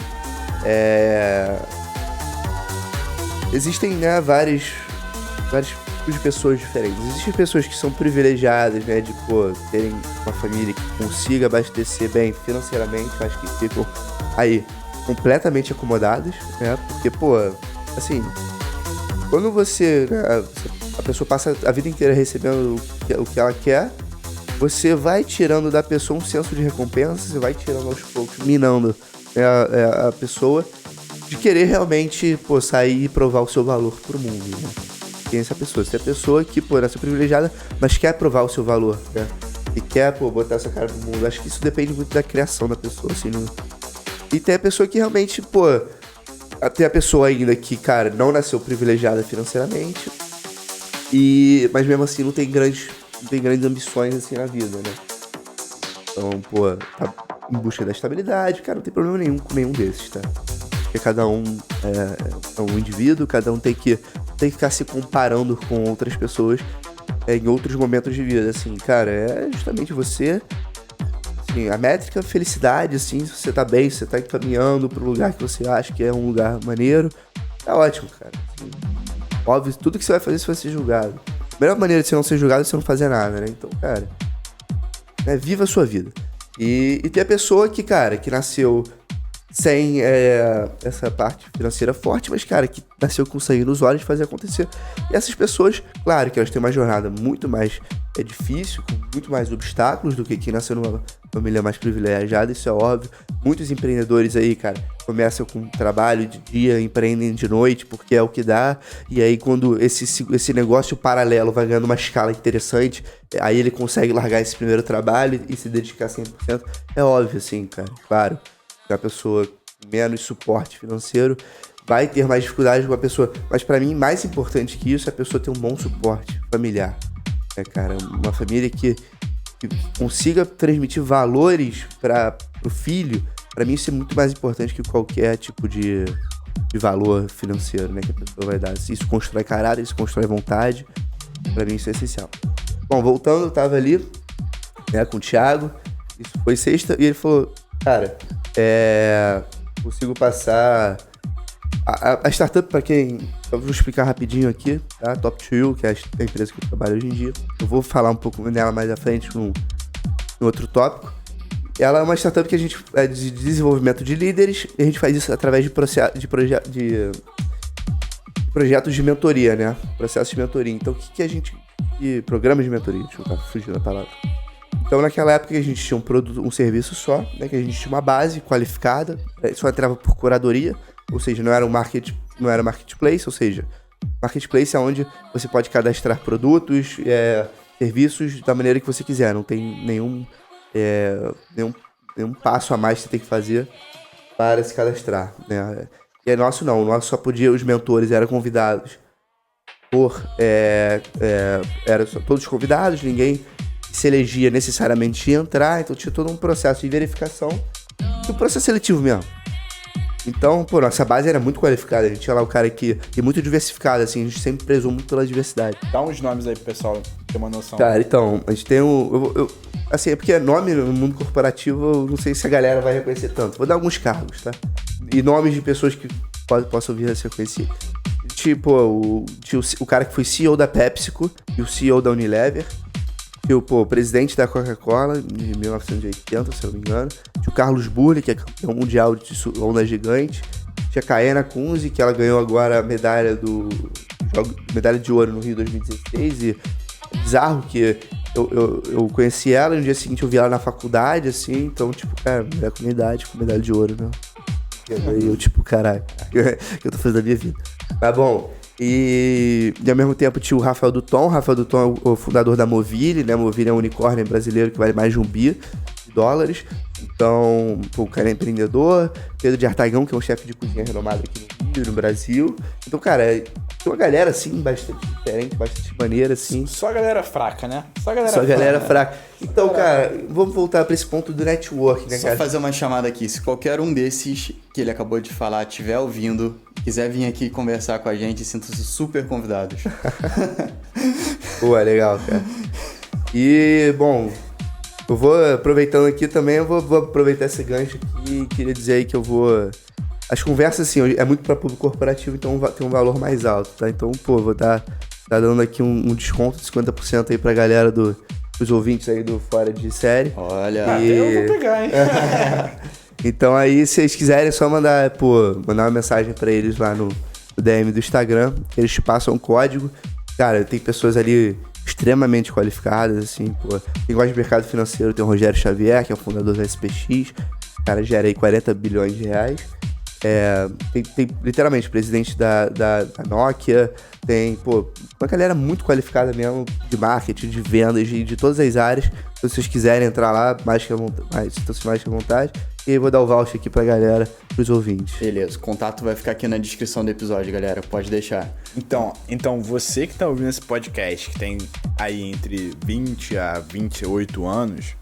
existem, né, vários tipos de pessoas diferentes. Existem pessoas que são privilegiadas, né, de, terem uma família que consiga abastecer bem financeiramente, acho que ficam aí completamente acomodadas, né, porque, assim, quando você, né, a pessoa passa a vida inteira recebendo o que ela quer, você vai tirando da pessoa um senso de recompensa, você vai tirando aos poucos, minando, né, a pessoa de querer realmente, sair e provar o seu valor pro mundo, né? Tem essa pessoa. Você é a pessoa que, nasceu privilegiada, mas quer provar o seu valor, né? E quer, botar essa cara no mundo. Acho que isso depende muito da criação da pessoa, assim, né? E tem a pessoa que realmente, tem a pessoa ainda que, cara, não nasceu privilegiada financeiramente, mas mesmo assim não tem grandes ambições, assim, na vida, né? Então, tá em busca da estabilidade, cara, não tem problema nenhum com nenhum desses, tá? Porque cada um é um indivíduo, cada um tem que ficar se comparando com outras pessoas em outros momentos de vida, assim, cara, é justamente você, assim, a métrica felicidade, assim, se você tá bem, se você tá caminhando pro lugar que você acha que é um lugar maneiro, tá ótimo, cara, assim, óbvio, tudo que você vai fazer, você vai ser julgado. A melhor maneira de você não ser julgado é você não fazer nada, né, então, cara, viva a sua vida. E tem a pessoa que, cara, que nasceu sem essa parte financeira forte, mas, cara, que nasceu com sangue nos olhos de fazer acontecer. E essas pessoas, claro que elas têm uma jornada muito mais difícil, com muito mais obstáculos do que quem nasceu numa família mais privilegiada, isso é óbvio. Muitos empreendedores aí, cara, começam com trabalho de dia, empreendem de noite, porque é o que dá, e aí quando esse negócio paralelo vai ganhando uma escala interessante, aí ele consegue largar esse primeiro trabalho e se dedicar 100%. É óbvio, assim, cara, claro. A pessoa com menos suporte financeiro vai ter mais dificuldade com a pessoa. Mas pra mim, mais importante que isso é a pessoa ter um bom suporte familiar. Cara, uma família que consiga transmitir valores pro filho. Pra mim isso é muito mais importante que qualquer tipo de valor financeiro, né, que a pessoa vai dar. Isso constrói caráter, isso constrói vontade. Pra mim isso é essencial. Bom, voltando, eu tava ali, né, com o Thiago. Isso foi sexta e ele falou, cara, consigo passar a startup, pra quem, eu vou explicar rapidinho aqui, tá? Top 2, que é a empresa que eu trabalho hoje em dia. Eu vou falar um pouco dela mais à frente no outro tópico. Ela é uma startup que a gente é de desenvolvimento de líderes, e a gente faz isso através de projetos de mentoria, né? Processos de mentoria. Então, o que a gente... Programas de mentoria, deixa eu estar fugindo da palavra. Então, naquela época, a gente tinha um serviço só, né? Que a gente tinha uma base qualificada, só entrava por curadoria, ou seja, não era marketplace, ou seja, marketplace é onde você pode cadastrar produtos, serviços da maneira que você quiser, não tem nenhum passo a mais que você tem que fazer para se cadastrar, né? E é nosso não, o nosso só podia, os mentores eram convidados eram todos convidados, ninguém se elegia necessariamente de entrar, então tinha todo um processo de verificação e um processo seletivo mesmo. Então, nossa base era muito qualificada, a gente tinha lá o cara que é muito diversificado, assim, a gente sempre prezou muito pela diversidade. Dá uns nomes aí pro pessoal ter uma noção. Cara, então, a gente tem assim, é porque nome no mundo corporativo, eu não sei se a galera vai reconhecer tanto. Vou dar alguns cargos, tá? E nomes de pessoas que possam vir a ser conhecidas. Tipo, o cara que foi CEO da PepsiCo e o CEO da Unilever. Tinha o presidente da Coca-Cola, de 1980, se eu não me engano. Tinha o Carlos Burle, que é campeão mundial de onda gigante. Tinha a Kaena Kunze, que ela ganhou agora a medalha de ouro no Rio 2016. E é bizarro que eu conheci ela e no dia seguinte eu vi ela na faculdade, assim. Então, tipo, cara, mulher com minha idade, com medalha de ouro, né? E aí eu, tipo, caralho, o que eu tô fazendo da minha vida? Tá bom. E ao mesmo tempo tinha o Rafael Dutton. Rafael Dutton é o fundador da Movile, né? Movile é um unicórnio brasileiro que vale mais de $1 bilhão. Então, o cara é empreendedor. Pedro de Artagão, que é um chefe de cozinha renomado aqui no Rio, no Brasil. Então, cara, tem uma galera, assim, bastante diferente, bastante maneira, assim. Só a galera fraca, né? Só a galera fraca. Então, cara, vamos voltar pra esse ponto do network, né, cara? Só fazer uma chamada aqui. Se qualquer um desses que ele acabou de falar estiver ouvindo, quiser vir aqui conversar com a gente, sintam-se super convidados. Pô, legal, cara. E, bom, Eu vou, aproveitando aqui também, eu vou aproveitar esse gancho aqui e queria dizer aí que eu vou... As conversas, assim, é muito para público corporativo, então tem um valor mais alto, tá? Então, pô, vou tá dando aqui um desconto de 50% aí pra galera dos ouvintes aí do Fora de Série. Olha, Eu vou pegar, hein? Então aí, se vocês quiserem, é só mandar uma mensagem pra eles lá no DM do Instagram, eles te passam um código. Cara, tem pessoas ali extremamente qualificadas, assim, pô. Quem gosta de mercado financeiro tem o Rogério Xavier, que é o fundador da SPX. O cara gera aí 40 bilhões de reais. Tem literalmente presidente da Nokia, tem, pô, uma galera muito qualificada mesmo de marketing, de vendas, de todas as áreas. Se vocês quiserem entrar lá, mais que à vontade. E aí vou dar o voucher aqui pra galera, pros ouvintes. beleza. O contato vai ficar aqui na descrição do episódio, galera. Pode deixar. Então, você que tá ouvindo esse podcast, que tem aí entre 20 a 28 anos,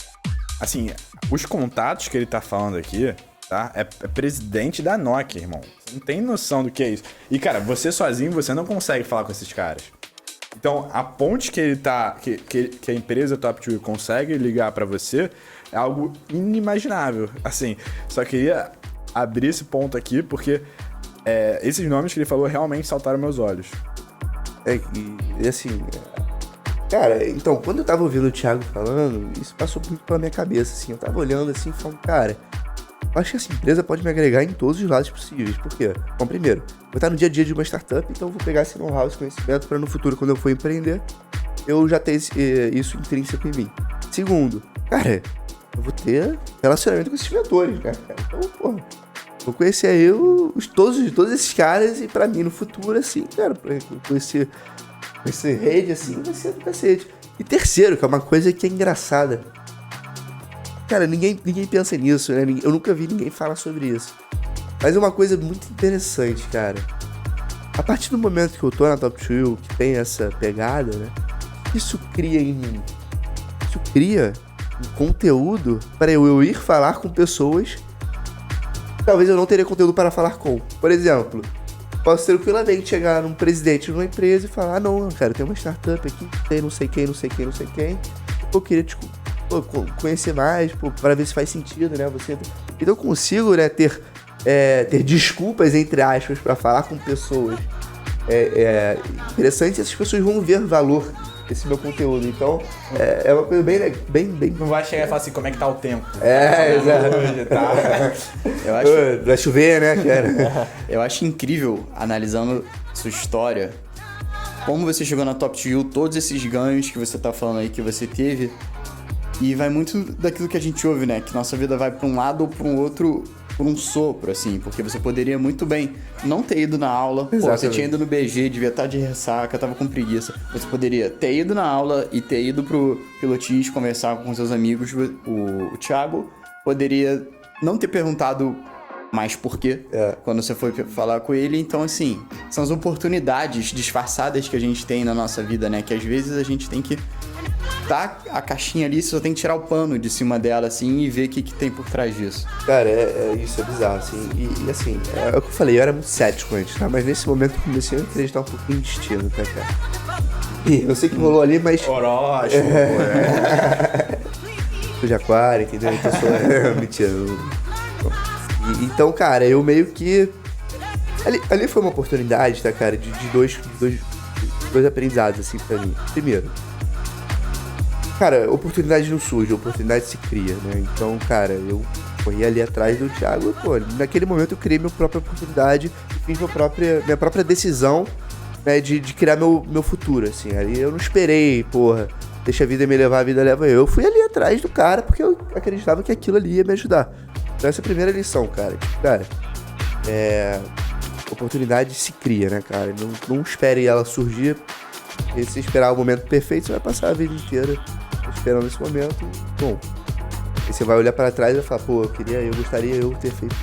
assim, os contatos que ele tá falando aqui, tá? É presidente da Nokia, irmão. Você não tem noção do que é isso. E, cara, você sozinho, você não consegue falar com esses caras. Então, a ponte que ele tá... Que a empresa Top 2 consegue ligar pra você é algo inimaginável. Assim, só queria abrir esse ponto aqui, porque esses nomes que ele falou realmente saltaram meus olhos. E assim... Cara, então, quando eu tava ouvindo o Thiago falando, isso passou muito pela minha cabeça, assim. Eu tava olhando assim e falando, cara... Eu acho que essa empresa pode me agregar em todos os lados possíveis. Por quê? Bom, primeiro, vou estar no dia a dia de uma startup, então eu vou pegar esse know-how, esse conhecimento para no futuro, quando eu for empreender, eu já ter isso intrínseco em mim. Segundo, cara, eu vou ter relacionamento com esses mentores, né, cara? Então, porra, vou conhecer aí todos esses caras e pra mim no futuro, assim, cara, com esse rede, assim, vai ser do cacete. E terceiro, que é uma coisa que é engraçada. Cara, ninguém pensa nisso, né? Eu nunca vi ninguém falar sobre isso. Mas é uma coisa muito interessante, cara. A partir do momento que eu tô na Top 2, que tem essa pegada, né? Isso cria em mim. Isso cria um conteúdo para eu ir falar com pessoas que talvez eu não teria conteúdo para falar com. Por exemplo, posso tranquilamente chegar num presidente de uma empresa e falar, ah, não, cara, tem uma startup aqui, tem não sei quem. Eu queria conhecer mais, para ver se faz sentido, né? Então eu consigo, né, ter desculpas, entre aspas, para falar com pessoas interessantes, e essas pessoas vão ver valor nesse meu conteúdo. Então, é uma coisa bem... Não vai chegar e falar assim, como é que tá o tempo? Exato. Hoje, tá? Eu acho, Vai chover, né, cara? eu acho incrível, analisando sua história, como você chegou na Top 2, todos esses ganhos que você tá falando aí que você teve. E vai muito daquilo que a gente ouve, né? Que nossa vida vai pra um lado ou pra um outro por um sopro, assim. Porque você poderia muito bem não ter ido na aula. Pô, você tinha ido no BG, devia estar de ressaca, tava com preguiça. Você poderia ter ido na aula e ter ido pro Pilotis conversar com seus amigos. O Thiago poderia não ter perguntado mais por quê quando você foi falar com ele. Então, assim, são as oportunidades disfarçadas que a gente tem na nossa vida, né? Que às vezes a gente tem que tá a caixinha ali, você só tem que tirar o pano de cima dela, assim, e ver o que tem por trás disso. Cara, isso é bizarro, assim. E assim, é o que eu falei, eu era muito cético antes, tá? Mas nesse momento eu comecei a acreditar um pouquinho em destino, tá, cara? E eu sei que rolou ali, mas... Horóscopo, Sou de aquário, entendeu? Então sou... Mentira. Então, cara, eu meio que... Ali foi uma oportunidade, tá, cara? De dois aprendizados, assim, pra mim. Primeiro... Cara, oportunidade não surge, oportunidade se cria, né? Então, cara, eu corri ali atrás do Thiago e, pô, naquele momento eu criei minha própria oportunidade e fiz minha própria decisão, né, de criar meu futuro, assim. Ali eu não esperei, porra, deixa a vida me levar, a vida leva eu. Eu fui ali atrás do cara porque eu acreditava que aquilo ali ia me ajudar. Então essa é a primeira lição, cara. Tipo, cara, oportunidade se cria, né, cara? Não espere ela surgir. E se esperar o momento perfeito, você vai passar a vida inteira esperando esse momento. Bom, aí você vai olhar pra trás e vai falar, pô, eu gostaria eu ter feito.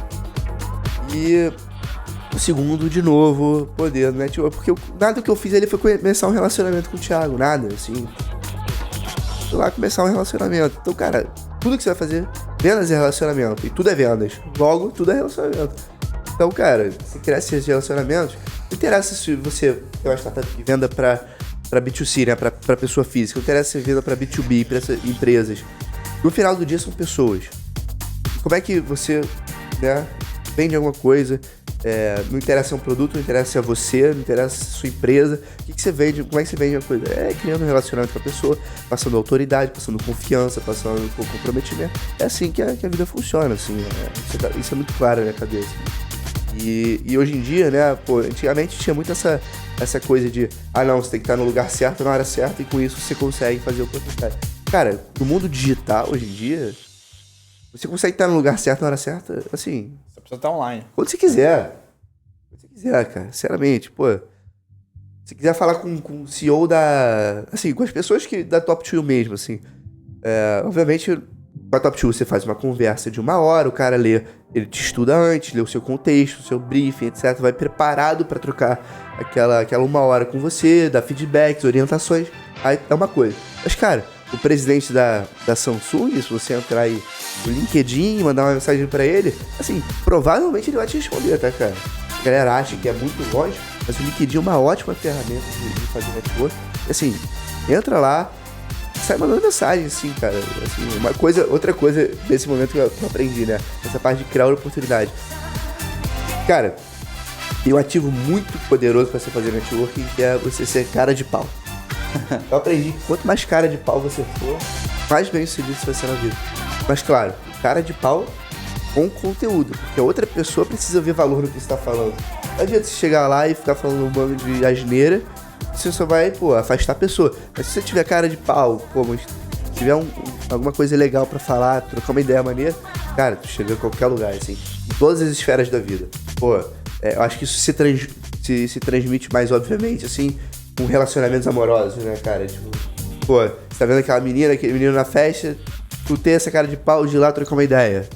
E o segundo, de novo, poder, né? Porque nada do que eu fiz ali foi começar um relacionamento com o Thiago, nada, assim. Fui lá começar um relacionamento. Então, cara, tudo que você vai fazer, vendas é relacionamento. E tudo é vendas. Logo, tudo é relacionamento. Então, cara, se cresce esses relacionamentos, não interessa se você tem uma startup de venda pra B2C, né, pra pessoa física, não interessa se venda pra B2B, pra essas empresas. No final do dia são pessoas. Como é que você, né, vende alguma coisa, não interessa um produto, não interessa você, não interessa a sua empresa, o que você vende, como é que você vende uma coisa? É criando um relacionamento com a pessoa, passando autoridade, passando confiança, passando comprometimento. É assim que a vida funciona, assim, isso é muito claro na minha cabeça. E hoje em dia, né, pô, antigamente tinha muito essa coisa de, não, você tem que estar no lugar certo na hora certa e com isso você consegue fazer oportunidade. Cara, no mundo digital, hoje em dia, você consegue estar no lugar certo na hora certa, assim... Você precisa estar online. Quando você quiser. Quando você quiser, cara. Sinceramente, pô. Se quiser falar com o CEO da... Assim, com as pessoas da Top 2 mesmo, assim. Obviamente, com a Top 2 você faz uma conversa de 1 hora, o cara lê, ele te estuda antes, lê o seu contexto, o seu briefing, etc. Vai preparado pra trocar aquela 1 hora com você, dar feedbacks, orientações. Aí é uma coisa. Mas, cara, o presidente da Samsung, se você entrar aí no LinkedIn e mandar uma mensagem pra ele, assim, provavelmente ele vai te responder, tá, cara? A galera acha que é muito longe, mas o LinkedIn é uma ótima ferramenta de fazer network. Assim, entra lá, sai mandando mensagem, assim, cara. Assim, outra coisa desse momento que eu aprendi, né? Essa parte de criar oportunidade. Cara, tem um ativo muito poderoso pra você fazer networking, que é você ser cara de pau. Eu aprendi que quanto mais cara de pau você for, mais bem sucedido você vai ser na vida. Mas claro, cara de pau com conteúdo, porque a outra pessoa precisa ver valor no que você tá falando. Não adianta você chegar lá e ficar falando um bando de asneira, você só vai, afastar a pessoa. Mas se você tiver cara de pau, mas tiver alguma coisa legal pra falar, trocar uma ideia maneira, cara, tu chega em qualquer lugar, assim, em todas as esferas da vida. Eu acho que isso se transmite mais, obviamente, assim, com relacionamentos amorosos, né, cara? Tipo, você tá vendo aquele menino na festa, tu ter essa cara de pau de ir lá trocar uma ideia.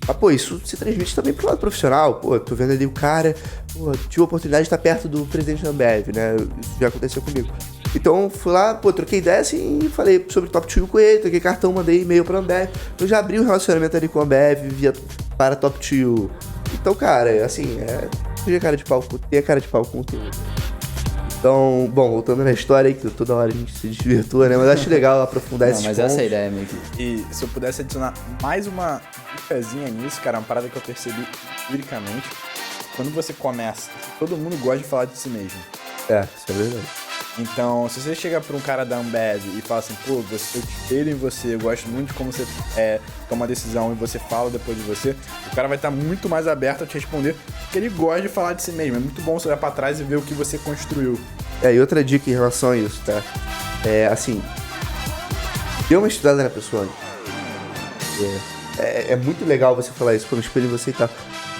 Mas, isso se transmite também pro lado profissional. Tô vendo ali o cara, tive a oportunidade de estar perto do presidente da Ambev, né? Isso já aconteceu comigo. Então, fui lá, troquei ideia assim, e falei sobre Top 2 com ele, troquei cartão, mandei e-mail pra Ambev. Eu já abri um relacionamento ali com a Ambev, para Top 2. Então, cara, assim, tem a cara de pau com conteúdo. Então, bom, voltando na história aí, que toda hora a gente se desvirtua, né? Mas acho legal aprofundar esses pontos. Mas essa é a ideia, meio que... E se eu pudesse adicionar mais uma dicasinha nisso, cara, uma parada que eu percebi liricamente, quando você começa, todo mundo gosta de falar de si mesmo. Isso é verdade. Então, se você chega pra um cara da Ambev e fala assim, eu te espelho em você, eu gosto muito de como você toma uma decisão e você fala depois de você, o cara vai estar muito mais aberto a te responder, porque ele gosta de falar de si mesmo. É muito bom você olhar pra trás e ver o que você construiu. E outra dica em relação a isso, tá? Assim, dê uma estudada na pessoa. É muito legal você falar isso, quando eu espelho em você e tal.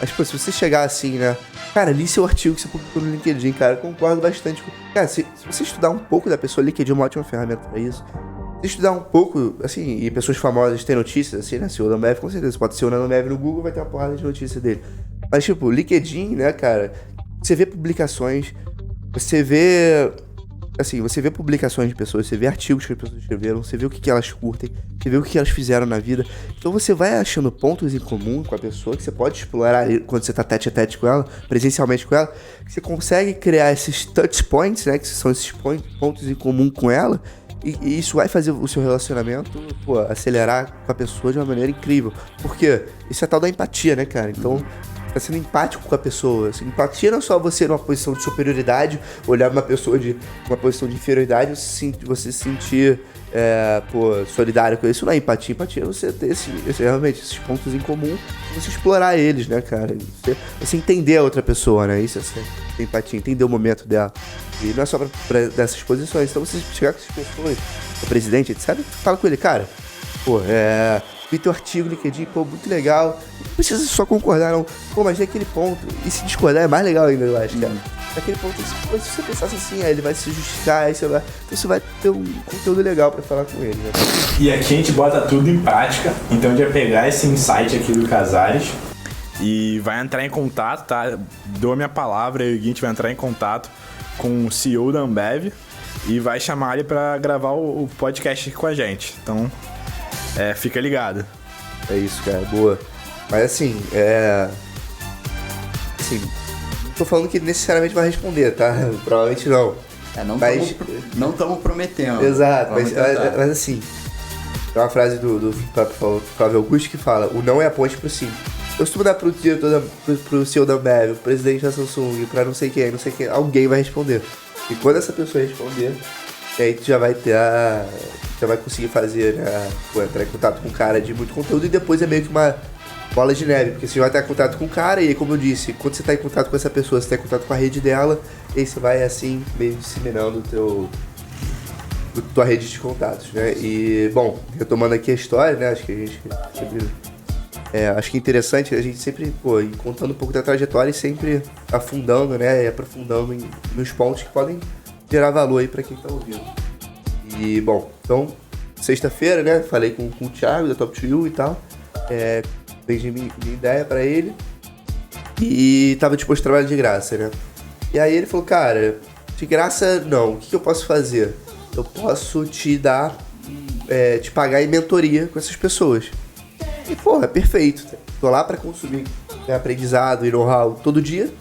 Mas, se você chegar assim, né? Cara, li seu artigo que você publicou no LinkedIn, cara, eu concordo bastante. Cara, se você estudar um pouco da pessoa, LinkedIn é uma ótima ferramenta pra isso. Se estudar um pouco, assim, e pessoas famosas têm notícias, assim, né? CEO da Ambev, com certeza. Você pode ser o Ambev no Google, vai ter uma porrada de notícia dele. Mas, LinkedIn, né, cara, você vê publicações, você vê publicações de pessoas, você vê artigos que as pessoas escreveram, você vê o que elas curtem, você vê o que elas fizeram na vida. Então você vai achando pontos em comum com a pessoa que você pode explorar quando você tá tete a tete com ela, presencialmente com ela, que você consegue criar esses touch points, né, que são esses pontos em comum com ela, e isso vai fazer o seu relacionamento, acelerar com a pessoa de uma maneira incrível. Porque isso é tal da empatia, né, cara? Então, tá sendo empático com a pessoa. Assim, empatia não é só você numa posição de superioridade, olhar uma pessoa de uma posição de inferioridade, você se sentir solidário com isso. Não é empatia. Empatia é você ter realmente esses pontos em comum, você explorar eles, né, cara? Você entender a outra pessoa, né? Isso é ser empatia, entender o momento dela. E não é só pra dessas posições. Então você chegar com essas pessoas, o presidente, etc., fala com ele, cara, vi teu artigo no LinkedIn, muito legal. Não precisa só concordar, não. Mas tem aquele ponto. E se discordar é mais legal ainda, eu acho, cara. Naquele ponto, se você pensasse assim, ele vai se justificar, aí então você vai ter um conteúdo legal pra falar com ele, né? E aqui a gente bota tudo em prática. Então a gente vai pegar esse insight aqui do Casares e vai entrar em contato, tá? Dou a minha palavra, e o Gui, a gente vai entrar em contato com o CEO da Ambev e vai chamar ele pra gravar o podcast com a gente. Então, fica ligado. É isso, cara, boa. Mas assim, não tô falando que ele necessariamente vai responder, tá? Provavelmente não. Não estamos prometendo. Exato, mas assim, Tem uma frase do próprio Flávio Augusto que fala: o não é a ponte pro sim. Eu costumo dar pro diretor, pro CEO da Ambev, pro presidente da Samsung, pra não sei quem, alguém vai responder. E quando essa pessoa responder, aí tu já vai já vai conseguir fazer, né? Entrar em contato com um cara de muito conteúdo e depois é meio que uma bola de neve, porque você vai ter contato com o cara e aí, como eu disse, quando você tá em contato com essa pessoa, você tá em contato com a rede dela, e aí você vai assim, meio disseminando tua rede de contatos, né? E, bom, retomando aqui a história, né? Acho que a gente sempre... acho que é interessante a gente sempre, ir contando um pouco da trajetória e sempre afundando, né? E aprofundando nos pontos que podem gerar valor aí pra quem tá ouvindo. E, bom, então, sexta-feira, né? Falei com o Thiago da Top 2 e tal. Vendi minha ideia pra ele. E tava disposto a trabalhar de graça, né? E aí ele falou, cara, de graça não, o que eu posso fazer? Eu posso te dar, te pagar em mentoria com essas pessoas. E, porra, é perfeito. Tô lá pra consumir aprendizado e know-how todo dia.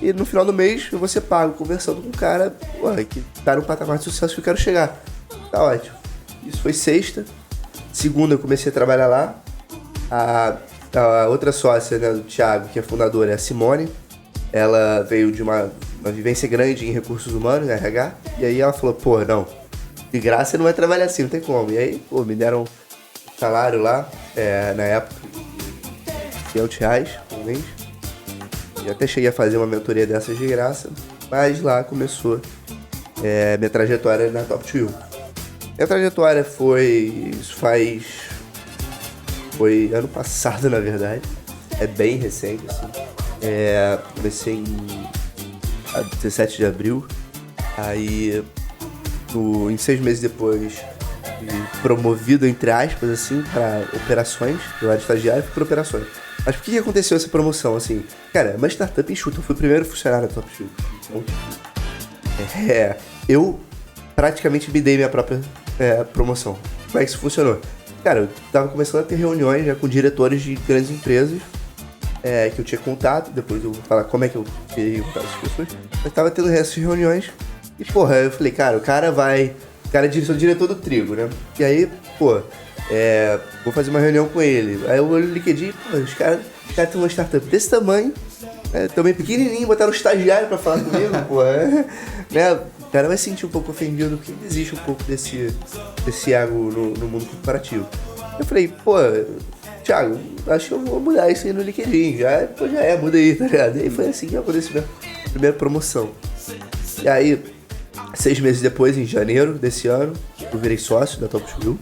E no final do mês eu vou ser pago conversando com um cara, porra, que tá no patamar de sucesso que eu quero chegar. Tá ótimo. Isso foi sexta. Segunda eu comecei a trabalhar lá. A outra sócia, né, do Thiago, que é fundadora, é a Simone. Ela veio de uma vivência grande em recursos humanos, RH. E aí ela falou, pô, não, de graça não vai trabalhar assim, não tem como. E aí, pô, me deram salário lá, na época, R$500 por mês. E até cheguei a fazer uma mentoria dessas de graça, mas lá começou minha trajetória na Top 2. Minha trajetória foi ano passado, na verdade. É bem recente, assim. Comecei em 17 de abril. Aí, em 6 meses depois, promovido, entre aspas, assim, para operações. Eu era estagiário, fui para operações. Mas por que aconteceu essa promoção, assim? Cara, é uma startup enxuta. Eu fui o primeiro funcionário da Top 2. Então, eu praticamente me dei minha própria promoção. Como é que isso funcionou? Cara, eu tava começando a ter reuniões já com diretores de grandes empresas que eu tinha contato. Depois eu vou falar como é que eu peguei contato com as pessoas. Eu tava tendo essas reuniões e, porra, eu falei, cara, o cara é diretor do Trigo, né? E aí, pô, vou fazer uma reunião com ele. Aí eu olho no LinkedIn, pô, os caras têm uma startup desse tamanho, também pequenininho, botaram um estagiário pra falar comigo, pô, né? O cara vai se sentir um pouco ofendido, porque existe um pouco desse ego no mundo corporativo. Eu falei, pô, Thiago, acho que eu vou mudar isso aí no LinkedIn, muda aí, tá ligado? E aí foi assim que aconteceu a primeira promoção. E aí, 6 meses depois, em janeiro desse ano, eu virei sócio da Top 2.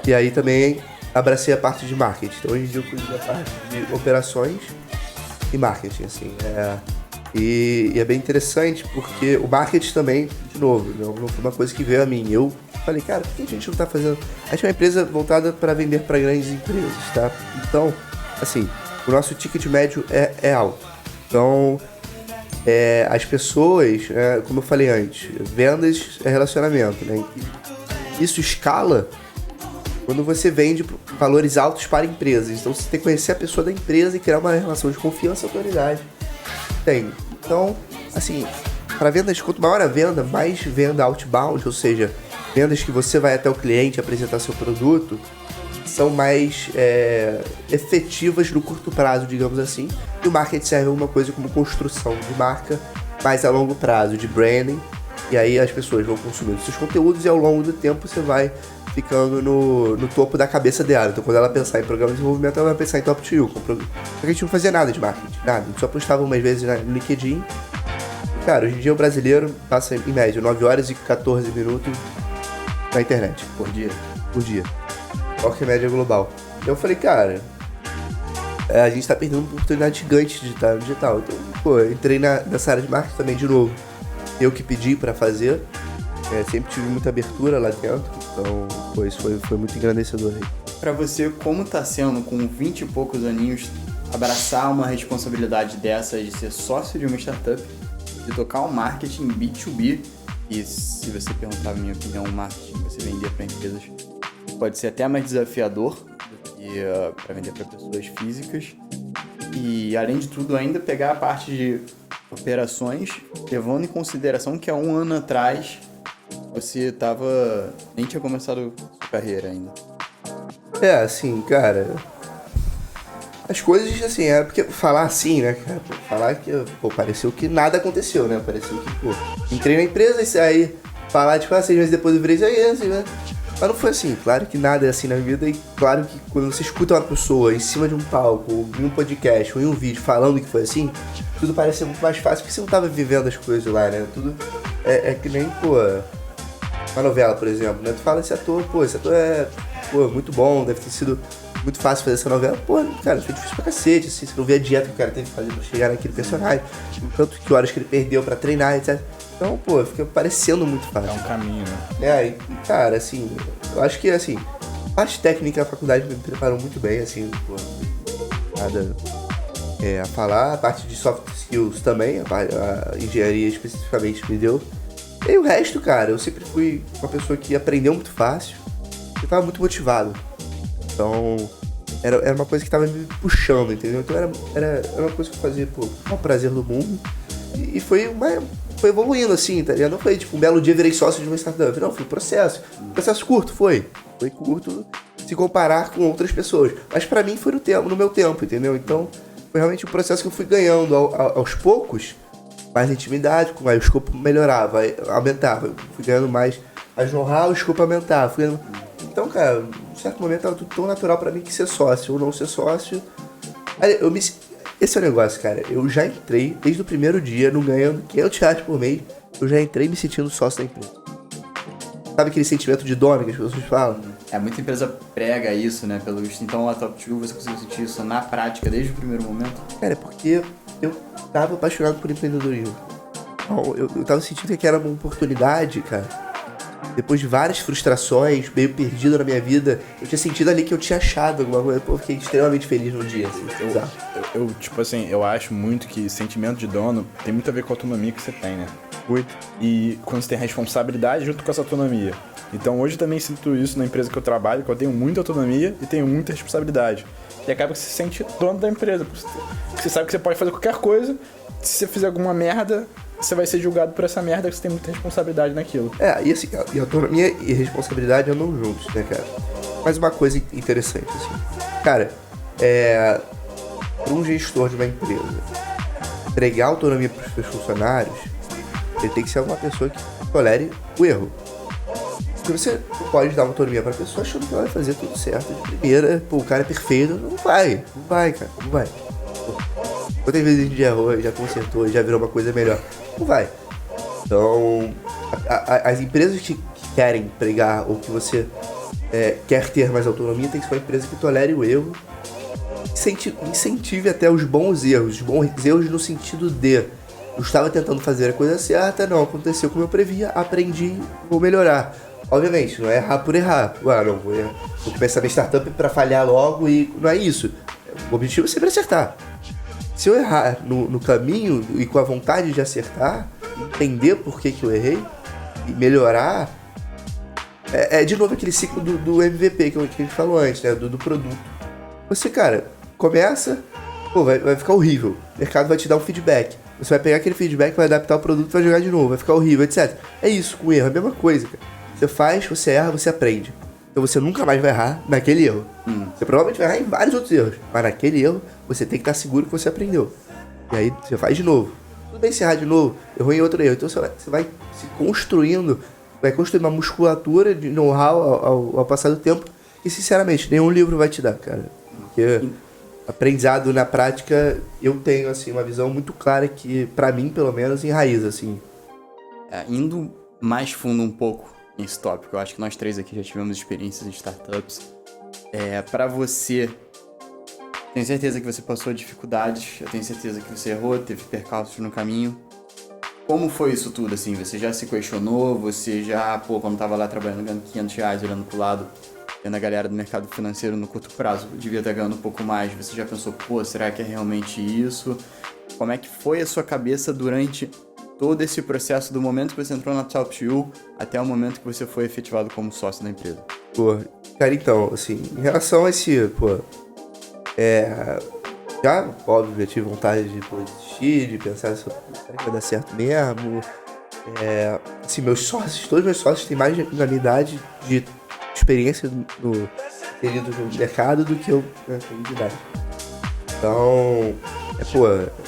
E aí também abracei a parte de marketing. Então hoje em dia eu cuido da parte de operações e marketing, assim. E é bem interessante porque o marketing também, de novo, não foi uma coisa que veio a mim. Eu falei, cara, por que a gente não tá fazendo... A gente é uma empresa voltada para vender para grandes empresas, tá? Então, assim, o nosso ticket médio é alto. Então, as pessoas, como eu falei antes, vendas é relacionamento, né? Isso escala quando você vende valores altos para empresas. Então, você tem que conhecer a pessoa da empresa e criar uma relação de confiança e autoridade. Então, assim, para vendas, quanto maior a venda, mais venda outbound, ou seja, vendas que você vai até o cliente apresentar seu produto, são mais efetivas no curto prazo, digamos assim. E o marketing serve uma coisa como construção de marca mais a longo prazo, de branding. E aí as pessoas vão consumindo seus conteúdos e ao longo do tempo você vai ficando no topo da cabeça dela. Então quando ela pensar em programa de desenvolvimento, ela vai pensar em Top 2. Porque a gente não fazia nada de marketing, nada. A gente só postava umas vezes no LinkedIn. Cara, hoje em dia o brasileiro passa em média 9 horas e 14 minutos na internet. Por dia. Qual que é a média global? Eu falei, cara, a gente tá perdendo uma oportunidade gigante de estar no digital. Então, pô, eu entrei nessa área de marketing também de novo. Eu que pedi pra fazer. Sempre tive muita abertura lá dentro. Então, pô, isso foi muito engrandecedor aí. Pra você, como tá sendo, com 20 e poucos aninhos, abraçar uma responsabilidade dessa de ser sócio de uma startup, de tocar um marketing B2B, e se você perguntar a minha opinião, o marketing que você vender para empresas pode ser até mais desafiador do que para vender para pessoas físicas. E, além de tudo, ainda pegar a parte de operações, levando em consideração que há um ano atrás você nem tinha começado sua carreira ainda. Assim, cara... As coisas, assim, porque falar assim, né, cara? Falar que, pareceu que nada aconteceu, né? Pareceu que, entrei na empresa e aí falar, 6 meses depois eu virei assim, né? Mas não foi assim. Claro que nada é assim na vida e claro que quando você escuta uma pessoa em cima de um palco, ou em um podcast, ou em um vídeo falando que foi assim, tudo parece muito mais fácil porque você não tava vivendo as coisas lá, né? Tudo é que nem, uma novela, por exemplo, né? Tu fala esse ator é, muito bom, deve ter sido muito fácil fazer essa novela. Cara, foi difícil pra cacete, assim, você não vê a dieta que o cara teve que fazer pra chegar naquele personagem, o tanto que horas que ele perdeu pra treinar, etc. Então, fica parecendo muito fácil. É um caminho, né? E cara, assim, eu acho que, assim, a parte técnica da faculdade me preparou muito bem, assim, nada a falar. A parte de soft skills também, a engenharia especificamente me deu. E o resto, cara, eu sempre fui uma pessoa que aprendeu muito fácil e tava muito motivado. Então, era uma coisa que tava me puxando, entendeu? Então era uma coisa que eu fazia, com o prazer do mundo. E foi evoluindo, assim, tá ligado? Não foi, um belo dia virei sócio de uma startup. Não, foi um processo. Processo curto, foi. Foi curto se comparar com outras pessoas. Mas pra mim foi no meu tempo, entendeu? Então, foi realmente um processo que eu fui ganhando aos poucos, mais intimidade, aí o escopo melhorava, aumentava. Eu fui ganhando mais know-how, o escopo aumentava. Então, cara, em certo momento tava tudo tão natural pra mim que ser sócio ou não ser sócio. Esse é o negócio, cara. Eu já entrei, desde o primeiro dia, não ganhando R$500 por mês, eu já entrei me sentindo sócio da empresa. Sabe aquele sentimento de dono que as pessoas falam? Muita empresa prega isso, né, pelo visto. Então, a Top 2, você conseguiu sentir isso na prática, desde o primeiro momento? Cara, é porque eu tava apaixonado por empreendedorismo. Então, eu tava sentindo que era uma oportunidade, cara. Depois de várias frustrações, meio perdido na minha vida, eu tinha sentido ali que eu tinha achado alguma coisa. Eu fiquei extremamente feliz no dia, assim. Eu acho muito que sentimento de dono tem muito a ver com a autonomia que você tem, né? Muito. E quando você tem responsabilidade junto com essa autonomia. Então hoje eu também sinto isso na empresa que eu trabalho, que eu tenho muita autonomia e tenho muita responsabilidade. E acaba que você se sente dono da empresa. Porque você sabe que você pode fazer qualquer coisa, se você fizer alguma merda, você vai ser julgado por essa merda, que você tem muita responsabilidade naquilo. E autonomia e responsabilidade andam juntos, né, cara? Mas uma coisa interessante, assim. Cara, para um gestor de uma empresa entregar autonomia para os seus funcionários, ele tem que ser uma pessoa que tolere o erro. Porque você não pode dar autonomia para a pessoa achando que ela vai fazer tudo certo de primeira. O cara é perfeito. Não vai, cara. Quantas vezes a gente já errou, já consertou, já virou uma coisa melhor? Não vai. Então, as empresas que querem pregar ou que você quer ter mais autonomia, tem que ser uma empresa que tolere o erro, incentive até os bons erros no sentido de eu estava tentando fazer a coisa certa, não aconteceu como eu previa, aprendi, vou melhorar. Obviamente, não é errar por errar. Vou começar minha startup para falhar logo e não é isso. O objetivo é sempre acertar. Se eu errar no caminho e com a vontade de acertar, entender por que eu errei e melhorar, de novo aquele ciclo do MVP que a gente falou antes, né? Do produto. Você, cara, começa, vai ficar horrível. O mercado vai te dar um feedback. Você vai pegar aquele feedback, vai adaptar o produto, vai jogar de novo, vai ficar horrível, etc. É isso, com erro, é a mesma coisa, cara. Você faz, você erra, você aprende. Então você nunca mais vai errar naquele erro. Você provavelmente vai errar em vários outros erros, mas naquele erro você tem que estar seguro que você aprendeu. E aí você faz de novo. Tudo bem se errar de novo, errou em outro erro. Então você vai se construindo, vai construir uma musculatura de know-how ao passar do tempo. E sinceramente, nenhum livro vai te dar, cara. Porque aprendizado na prática, eu tenho assim uma visão muito clara que, pra mim, pelo menos, enraiza, assim. Indo mais fundo um pouco nesse tópico, eu acho que nós três aqui já tivemos experiências em startups. Pra você, tenho certeza que você passou dificuldades, eu tenho certeza que você errou, teve percalços no caminho. Como foi isso tudo, assim? Você já se questionou? Você já, quando tava lá trabalhando, ganhando R$500, olhando pro lado, vendo a galera do mercado financeiro no curto prazo, devia estar ganhando um pouco mais. Você já pensou, será que é realmente isso? Como é que foi a sua cabeça durante todo esse processo, do momento que você entrou na Top 2 até o momento que você foi efetivado como sócio da empresa? Cara, então, assim, em relação a esse, já, óbvio, eu tive vontade de desistir, de pensar se será que vai dar certo mesmo. Assim, todos meus sócios têm mais na minha idade de experiência no período do mercado do que eu tenho de idade. Então,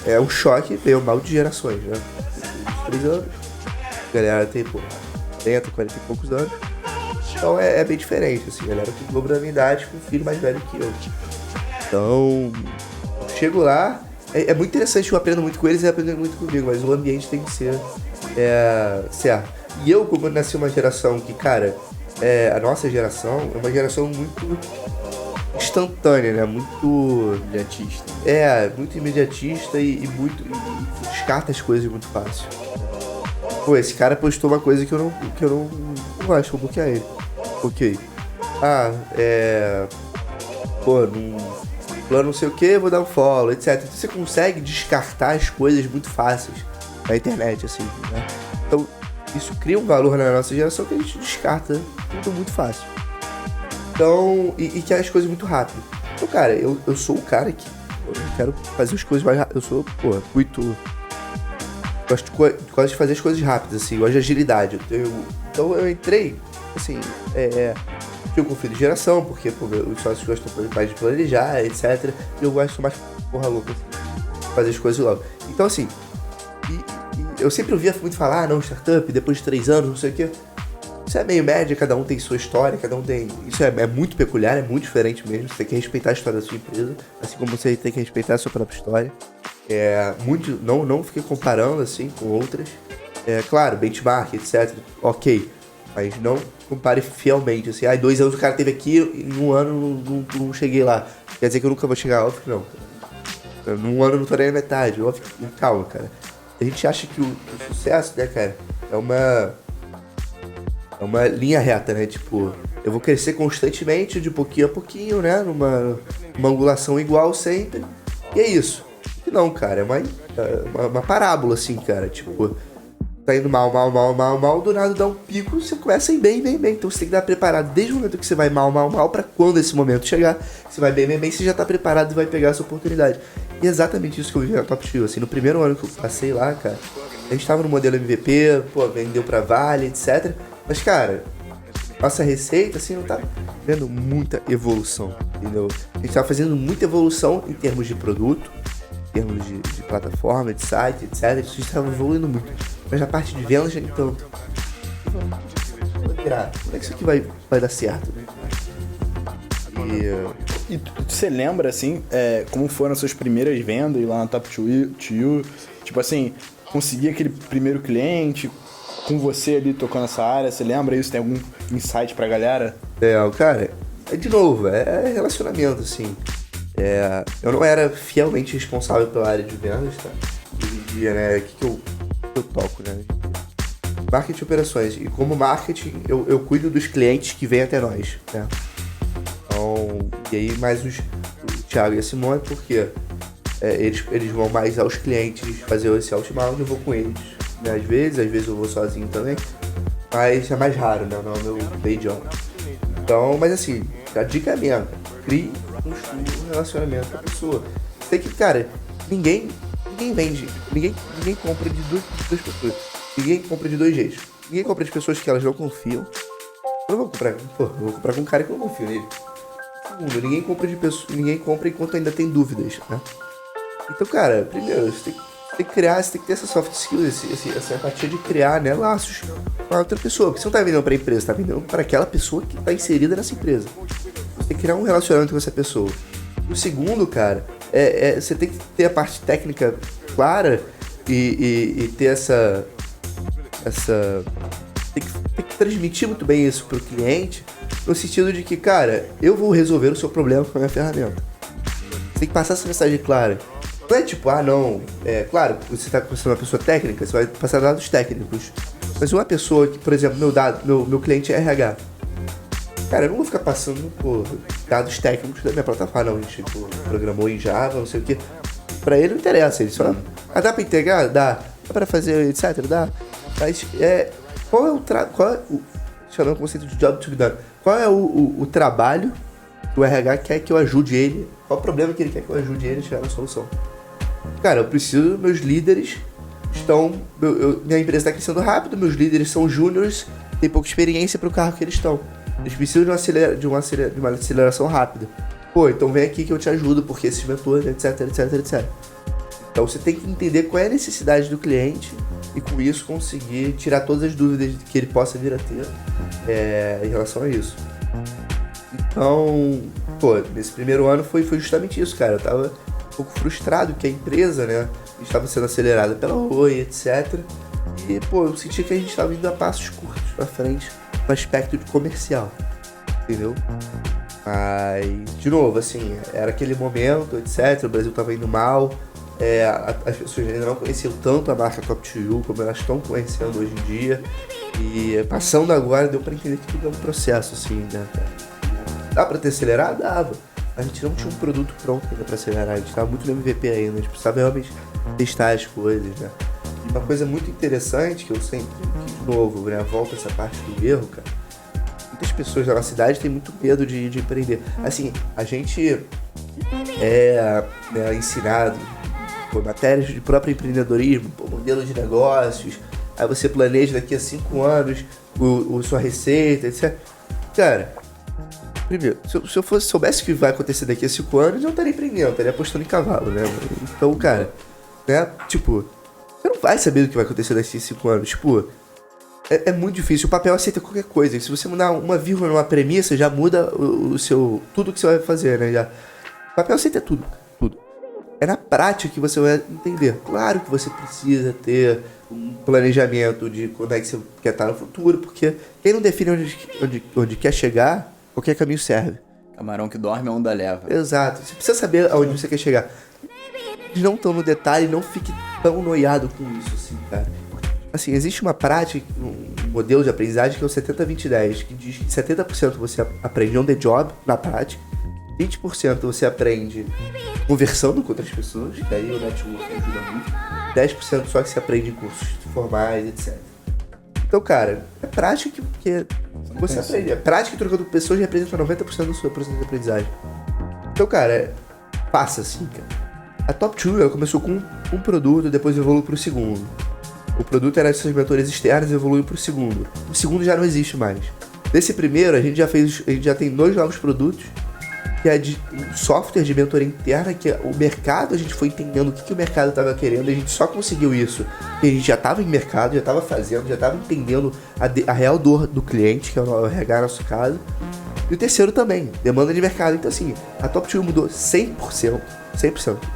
é um choque meio mal de gerações, né? 3 anos, a galera tem, 40 e poucos anos. Então é bem diferente, assim, a galera tem o dobro da minha idade com um filho mais velho que eu. Então, chego lá, é muito interessante, eu aprendo muito com eles e aprendendo muito comigo, mas o ambiente tem que ser certo. E eu, como eu nasci uma geração que, cara, a nossa geração é uma geração muito instantânea, né? Muito imediatista. Muito imediatista e descarta as coisas muito fácil. Pô, esse cara postou uma coisa que eu não gosto, vou bloquear ele. Ok. Num plano não sei o que, vou dar um follow, etc. Então você consegue descartar as coisas muito fáceis na internet, assim, né? Então, isso cria um valor na nossa geração que a gente descarta tudo muito fácil. Então, e quer as coisas muito rápido. Então, cara, eu sou o cara que eu quero fazer as coisas mais rápido. Eu sou, muito... Gosto de fazer as coisas rápidas, assim, gosto de agilidade. Então eu entrei, assim, eu confio de geração, porque os sócios gostam mais de planejar, etc. E eu gosto mais porra louca, assim, fazer as coisas logo. Então, assim, e eu sempre ouvia muito falar, não, startup, depois de 3 anos, não sei o quê. Isso é meio média, cada um tem sua história, cada um tem... Isso é muito peculiar, é muito diferente mesmo. Você tem que respeitar a história da sua empresa, assim como você tem que respeitar a sua própria história. Não fiquei comparando, assim, com outras. Claro, benchmark, etc. Ok. Mas não compare fielmente, assim. 2 anos o cara teve aqui e num ano não cheguei lá. Quer dizer que eu nunca vou chegar, óbvio que não. Num ano eu não tô nem na metade, óbvio que... Calma, cara. A gente acha que o sucesso, né, cara, é uma linha reta, né? Tipo, eu vou crescer constantemente, de pouquinho a pouquinho, né? Numa angulação igual sempre. E é isso. E não, cara, é uma parábola, assim, cara. Tipo, tá indo mal, do nada dá um pico, você começa a ir bem. Então você tem que estar preparado desde o momento que você vai mal, pra quando esse momento chegar. Você vai bem, você já tá preparado e vai pegar essa oportunidade. E é exatamente isso que eu vi na Top Tio, assim. No primeiro ano que eu passei lá, cara, a gente tava no modelo MVP, vendeu pra Vale, etc. Mas, cara, nossa receita, assim, não tá vendo muita evolução, entendeu? A gente tá fazendo muita evolução em termos de produto, em termos de plataforma, de site, etc. A gente tava evoluindo muito. Mas na parte de vendas, nem tanto. Como é que isso aqui vai dar certo? E você lembra, assim, como foram as suas primeiras vendas lá na Top Tio? Tipo assim, conseguir aquele primeiro cliente... com você ali tocando essa área, você lembra isso? Tem algum insight pra galera? Cara, de novo, é relacionamento, assim. Eu não era fielmente responsável pela área de vendas, tá? Hoje em dia, né, o que eu toco, né? Marketing e operações. E como marketing, eu cuido dos clientes que vêm até nós, né? Então, e aí mais o Thiago e a Simone, porque eles vão mais aos clientes fazer esse outbound, eu vou com eles. Às vezes eu vou sozinho também, mas é mais raro, né? Não é o meu day job. Então, mas assim, a dica é minha, crie um relacionamento com a pessoa. Tem que, cara, ninguém vende, ninguém compra de duas pessoas. Ninguém compra de 2 jeitos. Ninguém compra de pessoas que elas não confiam. Eu vou comprar com um cara que eu não confio nele. Segundo, ninguém compra enquanto ainda tem dúvidas, né? Então, cara, primeiro, você tem que ter essa soft skills, essa empatia de criar, né, laços com a outra pessoa. Porque você não tá vendendo pra empresa, você tá vendendo para aquela pessoa que tá inserida nessa empresa. Você tem que criar um relacionamento com essa pessoa. O segundo, cara, você tem que ter a parte técnica clara e ter essa tem que transmitir muito bem isso pro cliente, no sentido de que, cara, eu vou resolver o seu problema com a minha ferramenta. Você tem que passar essa mensagem clara. Não é tipo, claro, você tá com uma pessoa técnica, você vai passar dados técnicos. Mas uma pessoa que, por exemplo, meu cliente é RH. Cara, eu não vou ficar passando por dados técnicos da minha plataforma, não. A gente programou em Java, não sei o que. Pra ele não interessa, ele só... dá pra integrar? Dá. Dá pra fazer, etc? Dá. Mas, qual é o chamando o conceito de job to be done. Qual é o trabalho que o RH quer que eu ajude ele? Qual o problema que ele quer que eu ajude ele a chegar na solução? Cara, eu preciso dos meus líderes minha empresa está crescendo rápido, meus líderes são júniores, têm pouca experiência para o cargo que eles estão. Eles precisam de uma aceleração rápida. Pô, então vem aqui que eu te ajudo, porque esses mentores, etc, etc, etc. Então você tem que entender qual é a necessidade do cliente e com isso conseguir tirar todas as dúvidas que ele possa vir a ter em relação a isso. Então, pô, nesse primeiro ano foi justamente isso, cara. Eu tava um pouco frustrado que a empresa, né, estava sendo acelerada pela Oi, etc. E, pô, eu senti que a gente estava indo a passos curtos pra frente no aspecto de comercial, entendeu? Mas, de novo, assim, era aquele momento, etc. O Brasil tava indo mal. As pessoas ainda não conheciam tanto a marca Top2U como elas estão conhecendo hoje em dia. E passando agora, deu pra entender que tudo é um processo, assim, né? Dá pra ter acelerado? Dava. A gente não tinha um produto pronto ainda pra acelerar, a gente tava muito no MVP ainda, a gente precisava realmente testar as coisas, né? E uma coisa muito interessante que eu sempre, de novo, né, volta essa parte do erro, cara. Muitas pessoas da nossa cidade têm muito medo de empreender. Assim, a gente né, ensinado por matérias de próprio empreendedorismo, por modelo de negócios, aí você planeja daqui a 5 anos sua receita, etc. Cara, primeiro, se eu soubesse o que vai acontecer daqui a 5 anos, eu não estaria empreendendo, eu estaria apostando em cavalo, né? Então, cara, né, tipo, você não vai saber o que vai acontecer daqui a 5 anos, tipo, é muito difícil, o papel aceita qualquer coisa, se você mudar uma vírgula numa premissa, já muda tudo que você vai fazer, né, já. O papel aceita tudo. É na prática que você vai entender. Claro que você precisa ter um planejamento de quando é que você quer estar no futuro, porque quem não define onde quer chegar, qualquer caminho serve. Camarão que dorme, a onda leva. Exato. Você precisa saber aonde você quer chegar. Eles não estão no detalhe, não fique tão noiado com isso, assim, cara. Assim, existe uma prática, um modelo de aprendizagem que é o 70-20-10, que diz que 70% você aprende on the job, na prática, 20% você aprende conversando com outras pessoas, que aí o network ajuda muito. 10% só que você aprende em cursos formais, etc. Então, cara, é prática que você aprende. É prática e trocando pessoas representa 90% do seu processo de aprendizagem. Então, cara, passa assim, cara. A Top2U, ela começou com um produto, depois evoluiu pro segundo. O produto era seus mentores externos e evoluiu pro segundo. O segundo já não existe mais. Desse primeiro, a gente já tem 2 novos produtos, que é de um software de mentoria interna, que o mercado, a gente foi entendendo o que o mercado estava querendo, a gente só conseguiu isso, porque a gente já estava em mercado, já estava fazendo, já estava entendendo a real dor do cliente, que é o RH, nosso caso. E o terceiro também, demanda de mercado. Então assim, a Top2U mudou 100%,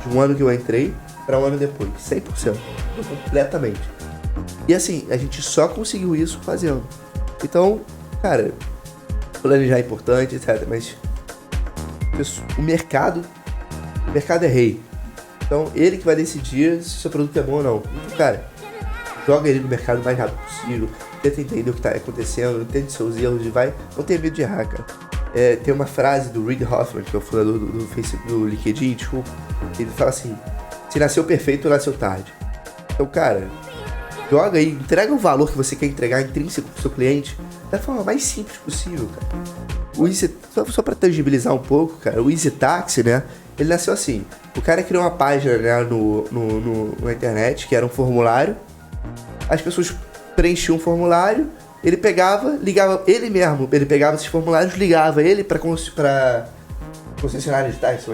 de um ano que eu entrei para um ano depois, 100%, mudou completamente. E assim, a gente só conseguiu isso fazendo. Então, cara, planejar é importante, etc, mas o mercado é rei. Então, ele que vai decidir se o seu produto é bom ou não. Então, cara, joga ele no mercado o mais rápido possível. Tenta entender o que está acontecendo, entende seus erros e vai. Não tenha medo de errar, cara. Tem uma frase do Reid Hoffman, que é o fundador do Facebook, do LinkedIn, desculpa. Ele fala assim: se nasceu perfeito, nasceu tarde. Então, cara, joga aí, entrega o valor que você quer entregar intrínseco pro seu cliente da forma mais simples possível, cara. Só pra tangibilizar um pouco, cara, o Easy Taxi, né? Ele nasceu assim. O cara criou uma página, né, na internet, que era um formulário. As pessoas preenchiam um formulário, ele pegava, ligava ele mesmo. Ele pegava esses formulários, ligava ele pra concessionária de táxi,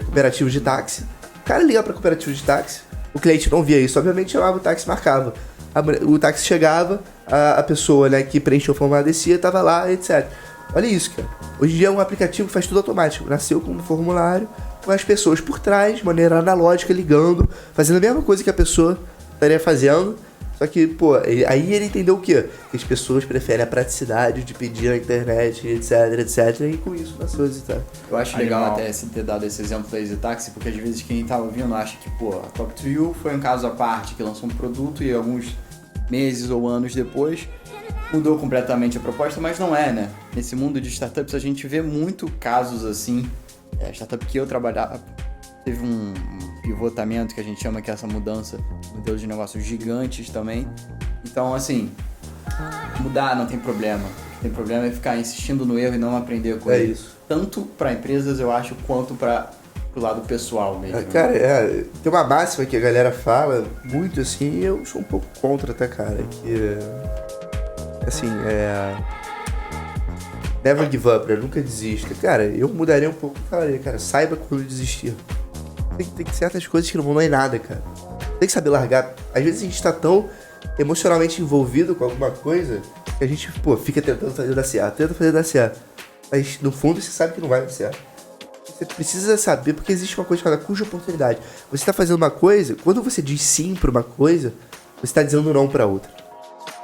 cooperativos de táxi. O cara ligava pra cooperativos de táxi. O cliente não via isso, obviamente chamava o táxi, marcava. O táxi chegava, a pessoa, né, que preencheu o formulário descia, tava lá, etc. Olha isso, cara. Hoje em dia é um aplicativo que faz tudo automático. Nasceu com um formulário, com as pessoas por trás, de maneira analógica, ligando, fazendo a mesma coisa que a pessoa estaria fazendo. Só que, pô, aí ele entendeu o quê? Que as pessoas preferem a praticidade de pedir na internet, etc, etc. E com isso nasceu o EasyTaxi. Eu acho legal até ter dado esse exemplo da EasyTaxi, porque às vezes quem tá ouvindo acha que, pô, a Top2U foi um caso à parte, que lançou um produto e alguns meses ou anos depois mudou completamente a proposta, mas não é, né? Nesse mundo de startups a gente vê muito casos assim. A startup que eu trabalhava teve um pivotamento que a gente chama, que é essa mudança, modelos de negócios gigantes também. Então, assim, mudar não tem problema. O que tem problema é ficar insistindo no erro e não aprender com ele. Isso. Tanto para empresas, eu acho, quanto para pro lado pessoal mesmo. Cara, tem uma máxima que a galera fala muito assim, e eu sou um pouco contra, tá, cara? Que, assim, never give up, né? Nunca desista. Cara, eu mudaria um pouco, cara, saiba quando desistir. Tem certas coisas que não vão dar em nada, cara. Tem que saber largar. Às vezes a gente tá tão emocionalmente envolvido com alguma coisa que a gente, fica tentando fazer dar certo. Mas no fundo você sabe que não vai dar certo. Você precisa saber, porque existe uma coisa chamada cuja oportunidade. Você tá fazendo uma coisa, quando você diz sim pra uma coisa, você tá dizendo não pra outra.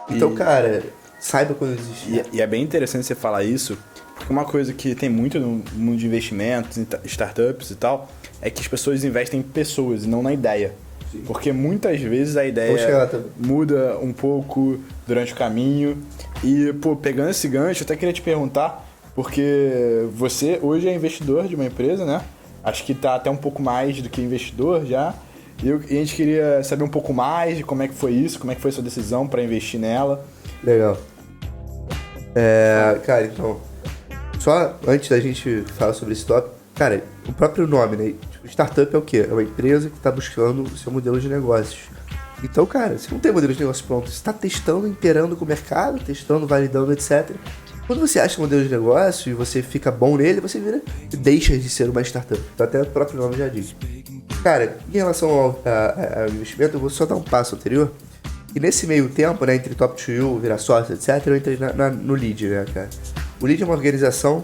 Então, cara, saiba quando desistir. E é bem interessante você falar isso, porque uma coisa que tem muito no mundo de investimentos, em startups e tal, é que as pessoas investem em pessoas e não na ideia. Sim. Porque muitas vezes a ideia muda um pouco durante o caminho. E, pegando esse gancho, eu até queria te perguntar, porque você hoje é investidor de uma empresa, né? Acho que tá até um pouco mais do que investidor já. E a gente queria saber um pouco mais de como é que foi isso, como é que foi a sua decisão para investir nela. Legal. Cara, então, só antes da gente falar sobre esse tópico, cara, o próprio nome, né? Startup é o quê? É uma empresa que está buscando o seu modelo de negócios. Então, cara, você não tem modelo de negócio pronto, você está testando, inteirando com o mercado, testando, validando, etc. Quando você acha um modelo de negócio e você fica bom nele, você deixa de ser uma startup. Então, até o próprio nome já diz. Cara, em relação ao investimento, eu vou só dar um passo anterior. E nesse meio tempo, né, entre Top 2U, virar sócio, etc., eu entrei no Lead, né, cara? O Lead é uma organização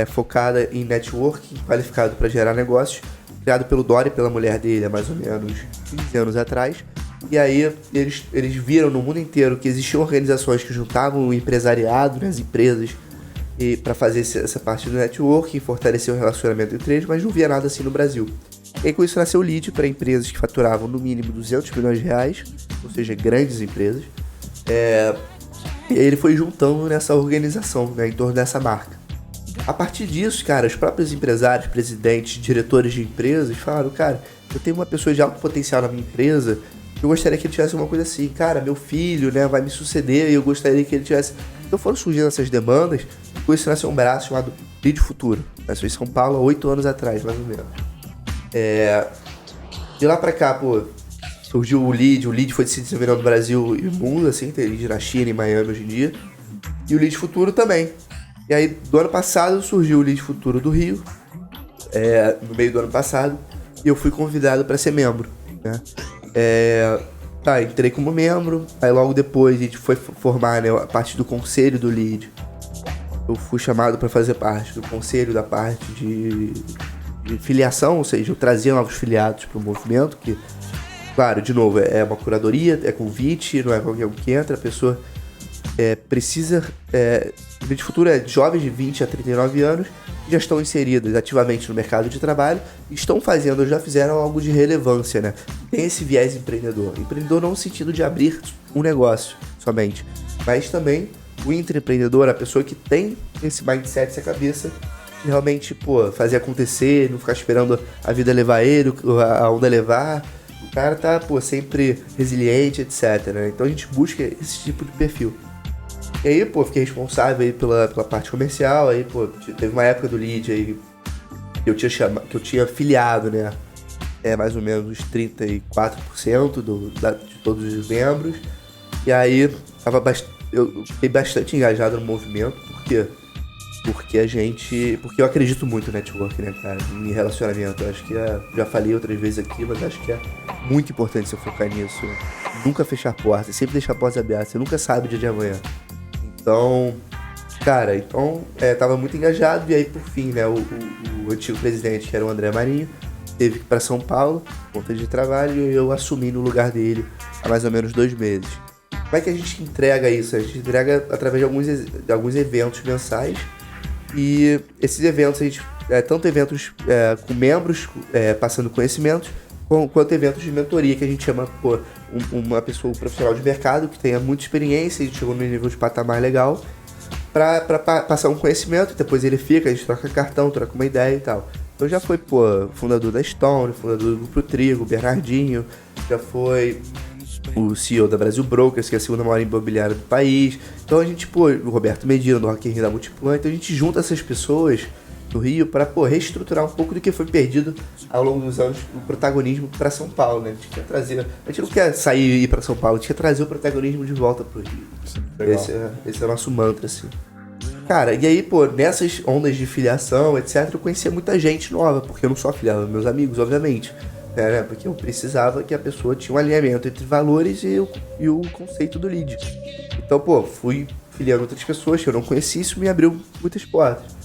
focada em networking, qualificado para gerar negócios, criado pelo Dori e pela mulher dele há mais ou menos 15 anos atrás. E aí eles viram no mundo inteiro que existiam organizações que juntavam o empresariado, né, as empresas, para fazer essa parte do networking, fortalecer o relacionamento entre eles, mas não via nada assim no Brasil. E aí, com isso, nasceu o Lead para empresas que faturavam no mínimo 200 milhões de reais, ou seja, grandes empresas. E aí ele foi juntando nessa organização, né, em torno dessa marca. A partir disso, cara, os próprios empresários, presidentes, diretores de empresas falaram, cara, eu tenho uma pessoa de alto potencial na minha empresa, eu gostaria que ele tivesse uma coisa assim, cara, meu filho, né, vai me suceder e eu gostaria que ele tivesse... Então foram surgindo essas demandas, com isso nasceu um braço chamado Lead Futuro. Nasceu em São Paulo há 8 anos atrás, mais ou menos. De lá pra cá, surgiu o Lead foi se desenvolvendo no Brasil e no mundo, assim, tem Lead na China e Miami hoje em dia, e o Lead Futuro também. E aí, do ano passado, surgiu o Lead Futuro do Rio, no meio do ano passado, e eu fui convidado para ser membro, né? Entrei como membro, aí logo depois a gente foi formar, né, a parte do conselho do Lead. Eu fui chamado para fazer parte do conselho da parte de filiação, ou seja, eu trazia novos filiados para o movimento, que, claro, de novo, é uma curadoria, é convite, não é qualquer um que entra, a pessoa precisa... O Lead Futuro é de jovens de 20 a 39 anos que já estão inseridos ativamente no mercado de trabalho e estão fazendo, ou já fizeram algo de relevância, né? Tem esse viés empreendedor. Empreendedor não no sentido de abrir um negócio somente, mas também o intraempreendedor, a pessoa que tem esse mindset, essa cabeça de realmente, fazer acontecer, não ficar esperando a vida levar ele, a onda levar. O cara tá, sempre resiliente, etc, né? Então a gente busca esse tipo de perfil. E aí, fiquei responsável aí pela parte comercial, aí, teve uma época do Lead aí que eu tinha filiado, né? Mais ou menos 34% de todos os membros. E aí, eu fiquei bastante engajado no movimento, porque eu acredito muito no network, né, cara, em relacionamento. Eu acho que já falei outras vezes aqui, mas acho que é muito importante você focar nisso. Nunca fechar portas, sempre deixar portas abertas, você nunca sabe o dia de amanhã. Então, cara, tava muito engajado, e aí por fim, né, o antigo presidente, que era o André Marinho, teve que ir pra São Paulo, por conta de trabalho, e eu assumi no lugar dele há mais ou menos 2 meses. Como é que a gente entrega isso? A gente entrega através de alguns eventos mensais, e esses eventos, a gente, tanto eventos com membros passando conhecimentos, quanto eventos de mentoria, que a gente chama uma pessoa, um profissional de mercado que tenha muita experiência, a gente chegou num nível de patamar legal, para passar um conhecimento, depois ele fica, a gente troca cartão, troca uma ideia e tal. Então já foi, fundador da Stone, fundador do Grupo Trigo, Bernardinho, já foi o CEO da Brasil Brokers, que é a segunda maior imobiliária do país. Então a gente, o Roberto Medina, do Rock in Rio da Multiplan, então a gente junta essas pessoas do Rio para reestruturar um pouco do que foi perdido ao longo dos anos, o protagonismo para São Paulo, né? A gente não quer sair e ir para São Paulo, a gente quer trazer o protagonismo de volta pro Rio. Esse é o nosso mantra, assim. Cara, e aí, nessas ondas de filiação, etc, eu conhecia muita gente nova, porque eu não só filiava meus amigos, obviamente, né? Porque eu precisava que a pessoa tinha um alinhamento entre valores e o conceito do lead. Então, fui filiando outras pessoas que eu não conhecia, isso me abriu muitas portas.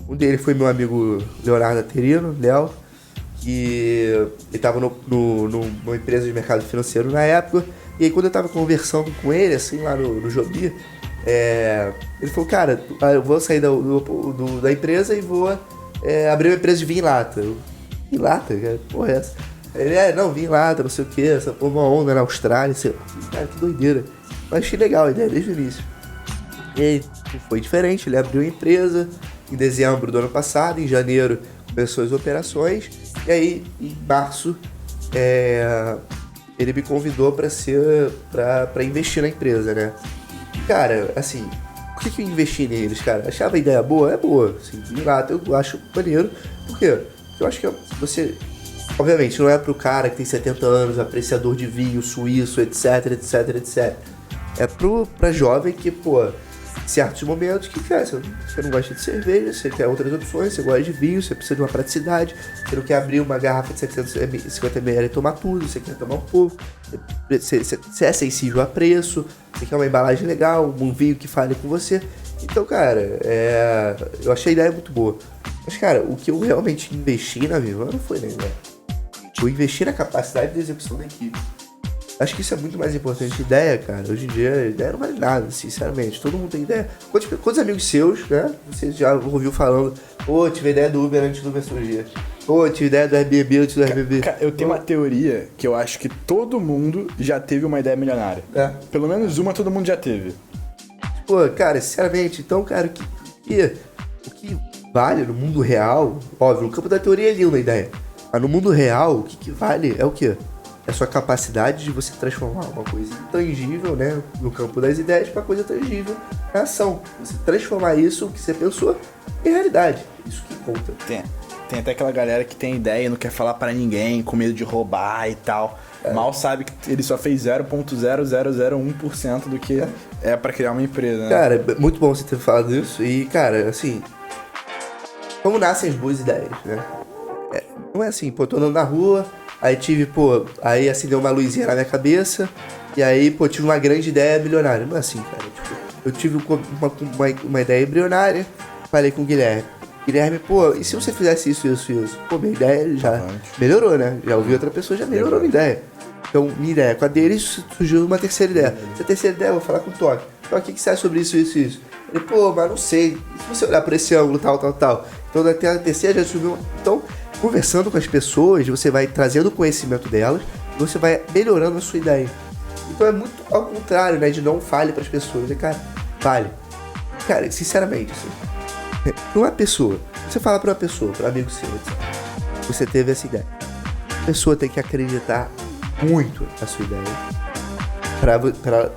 Um deles foi meu amigo Leonardo Aterino, Léo, que ele estava numa empresa de mercado financeiro na época. E aí, quando eu estava conversando com ele, assim, lá no Jobi, ele falou, cara, eu vou sair da empresa e vou abrir uma empresa de vinho em lata. Vinho em lata? Cara, porra é essa? Ele, não, vinho em lata, não sei o que, essa uma onda na Austrália, sei lá. Cara, que doideira. Mas achei legal a ideia desde o início. E aí, foi diferente, ele abriu a empresa em dezembro do ano passado, em janeiro começou as operações, e aí em março ele me convidou para investir na empresa, né? Cara, assim, por que eu investi neles, cara? Achava a ideia boa? É boa, assim, lá, eu acho maneiro, por quê? Porque eu acho que você, obviamente, não é pro cara que tem 70 anos, apreciador de vinho, suíço, etc, etc, etc. É pra jovem que, certos momentos que, cara, você não gosta de cerveja, você quer outras opções, você gosta de vinho, você precisa de uma praticidade, você não quer abrir uma garrafa de 750ml e tomar tudo, você quer tomar um pouco, você é sensível a preço, você quer uma embalagem legal, um vinho que fale com você. Então, cara, eu achei a ideia muito boa. Mas, cara, o que eu realmente investi na Vivan não foi na ideia. Eu investi na capacidade de execução da equipe. Acho que isso é muito mais importante. Ideia, cara, hoje em dia, ideia não vale nada, sinceramente. Todo mundo tem ideia. Quantos amigos seus, né? Você já ouviu falando, tive ideia do Uber antes do Uber surgir. Tive ideia do Airbnb antes do Airbnb. Cara, eu tenho uma teoria que eu acho que todo mundo já teve uma ideia milionária. Pelo menos uma todo mundo já teve. Cara, sinceramente, então, cara, o que vale no mundo real, óbvio, no campo da teoria é linda a ideia. Mas no mundo real, o que vale é o quê? É a sua capacidade de você transformar uma coisa intangível, né, no campo das ideias, para coisa tangível na ação. Você transformar isso, o que você pensou, em realidade. Isso que conta. Tem até aquela galera que tem ideia e não quer falar pra ninguém, com medo de roubar e tal. Mal sabe que ele só fez 0,0001% do que é pra criar uma empresa, né? Cara, muito bom você ter falado isso. E, cara, assim, como nascem as boas ideias, né? Não é assim, tô andando na rua, aí tive, aí acendeu uma luzinha na minha cabeça, e aí, tive uma grande ideia milionária. Não é assim, cara. Tipo, eu tive uma ideia embrionária, falei com o Guilherme. Guilherme, e se você fizesse isso? Minha ideia já melhorou, né? Já ouvi outra pessoa, já melhorou minha ideia. Então, minha ideia com a dele surgiu uma terceira ideia. Essa terceira ideia, eu vou falar com o Toque. Então, o que você acha sobre isso? Ele, mas não sei. Se você olhar por esse ângulo, tal. Então, até a terceira já subiu. Então, conversando com as pessoas, você vai trazendo o conhecimento delas, e você vai melhorando a sua ideia. Então, é muito ao contrário, né? De não fale para as pessoas. Cara, fale. Cara, sinceramente, assim, pra uma pessoa, você fala pra uma pessoa, pra um amigo seu, você teve essa ideia. A pessoa tem que acreditar muito na sua ideia.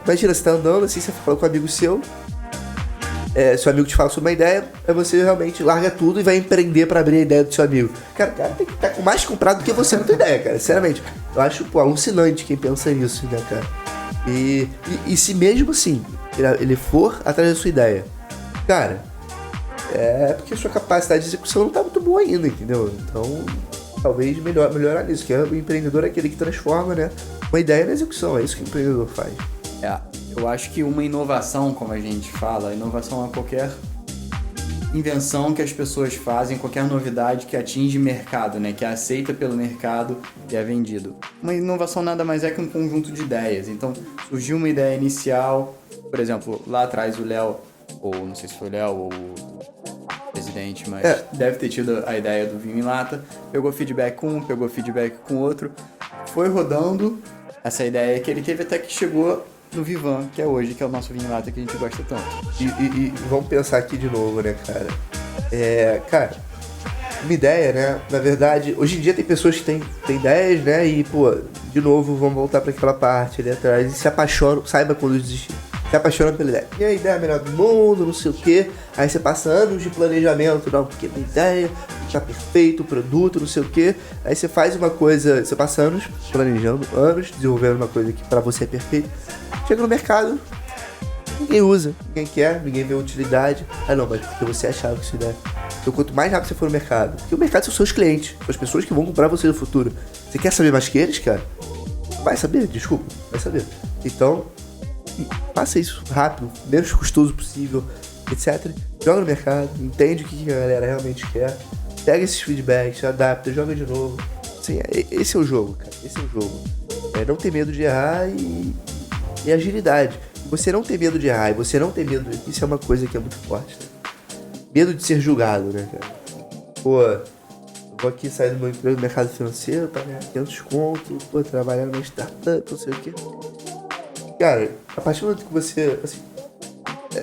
Imagina, você tá andando assim, você fala com um amigo seu, seu amigo te fala sobre uma ideia, aí você realmente larga tudo e vai empreender pra abrir a ideia do seu amigo. Cara, o cara tem que estar com mais comprado do que você na tua ideia, cara. Sinceramente, eu acho alucinante quem pensa nisso, né, cara? E se mesmo assim ele for atrás da sua ideia, cara, porque a sua capacidade de execução não tá muito boa ainda, entendeu? Então, talvez melhorar nisso, que o empreendedor é aquele que transforma, né, uma ideia na execução. É isso que o empreendedor faz. Eu acho que uma inovação, como a gente fala, inovação é qualquer invenção que as pessoas fazem, qualquer novidade que atinge mercado, né, que é aceita pelo mercado e é vendido. Uma inovação nada mais é que um conjunto de ideias. Então, surgiu uma ideia inicial, por exemplo, lá atrás o Léo, ou não sei se foi o Léo ou o presidente, mas deve ter tido a ideia do vinho em lata, pegou feedback com um, pegou feedback com outro, foi rodando essa ideia que ele teve até que chegou no Vivan, que é hoje, que é o nosso vinho em lata que a gente gosta tanto. E vamos pensar aqui de novo, né, cara? Cara, uma ideia, né? Na verdade, hoje em dia tem pessoas que têm ideias, né? E, de novo, vamos voltar para aquela parte ali atrás e se apaixonam, saiba quando desistir. se apaixona pela ideia. E a ideia é a melhor do mundo, não sei o quê. Aí você passa anos de planejamento, não, porque a ideia tá perfeito, o produto, não sei o quê. Aí você faz uma coisa, você passa anos planejando, anos desenvolvendo uma coisa que pra você é perfeita. Chega no mercado, ninguém usa, ninguém quer, ninguém vê utilidade. Ah não, mas porque você achava que isso ideia. Então quanto mais rápido você for no mercado, porque o mercado são seus clientes, são as pessoas que vão comprar você no futuro. Você quer saber mais que eles, cara? Vai saber, desculpa, vai saber. Então, faça isso rápido, menos custoso possível, etc. Joga no mercado, entende o que a galera realmente quer, pega esses feedbacks, adapta, joga de novo. Assim, esse é o jogo, cara, esse é o jogo. Não ter medo de errar e agilidade. Você não ter medo de errar e você não ter medo, isso é uma coisa que é muito forte, né? Medo de ser julgado, né, cara? Pô, eu vou aqui sair do meu emprego no mercado financeiro pra ganhar 500 conto, pô, trabalhar numa startup, não sei o quê. Cara, a partir do momento que você, assim,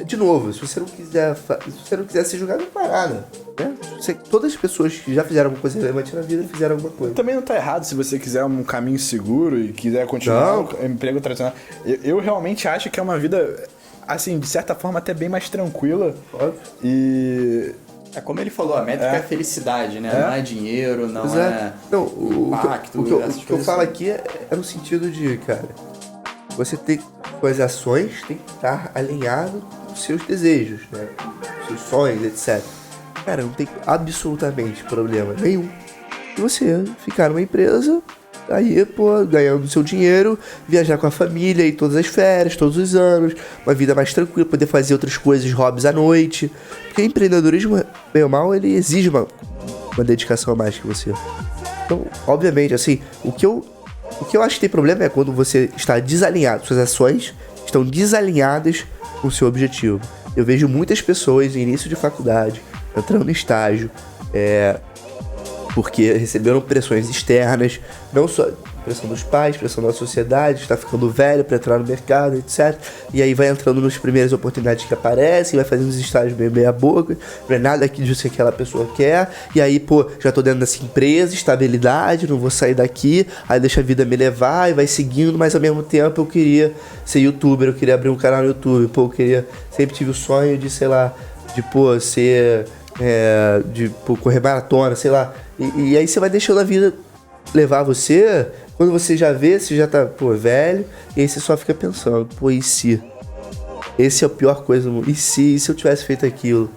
de novo, se você não quiser ser julgado, não faz nada, né? Todas as pessoas que já fizeram alguma coisa relevante na vida fizeram alguma coisa. Também não tá errado se você quiser um caminho seguro e quiser continuar o emprego tradicional. Eu realmente acho que é uma vida, assim, de certa forma até bem mais tranquila. Óbvio. E... como ele falou, a métrica é felicidade, né? Não é dinheiro, não é impacto. O que eu falo aqui é no sentido de, cara, você tem as ações tem que estar alinhado com os seus desejos, né? Seus sonhos, etc. Cara, não tem absolutamente problema nenhum se você ficar numa empresa, aí, pô, ganhando seu dinheiro, viajar com a família e todas as férias, todos os anos, uma vida mais tranquila, poder fazer outras coisas, hobbies à noite. Porque empreendedorismo, bem ou mal, ele exige uma dedicação a mais que você. Então, obviamente, assim, o que eu acho que tem problema é quando você está desalinhado, suas ações estão desalinhadas com o seu objetivo. Eu vejo muitas pessoas em início de faculdade, entrando no estágio, porque receberam pressões externas, não só pressão dos pais, pressão da sociedade, está ficando velho para entrar no mercado, etc. E aí vai entrando nas primeiras oportunidades que aparecem, vai fazendo os estágios meia boca, não é nada disso que aquela pessoa quer, e aí, pô, já tô dentro dessa empresa, estabilidade, não vou sair daqui, aí deixa a vida me levar e vai seguindo, mas ao mesmo tempo eu queria ser youtuber, eu queria abrir um canal no YouTube, pô, sempre tive o sonho de, sei lá, de, pô, ser... de correr maratona, sei lá. E aí você vai deixando a vida levar você. Quando você já vê, você já tá, pô, velho. E aí você só fica pensando, pô, e se? Esse é a pior coisa do mundo. E se eu tivesse feito aquilo?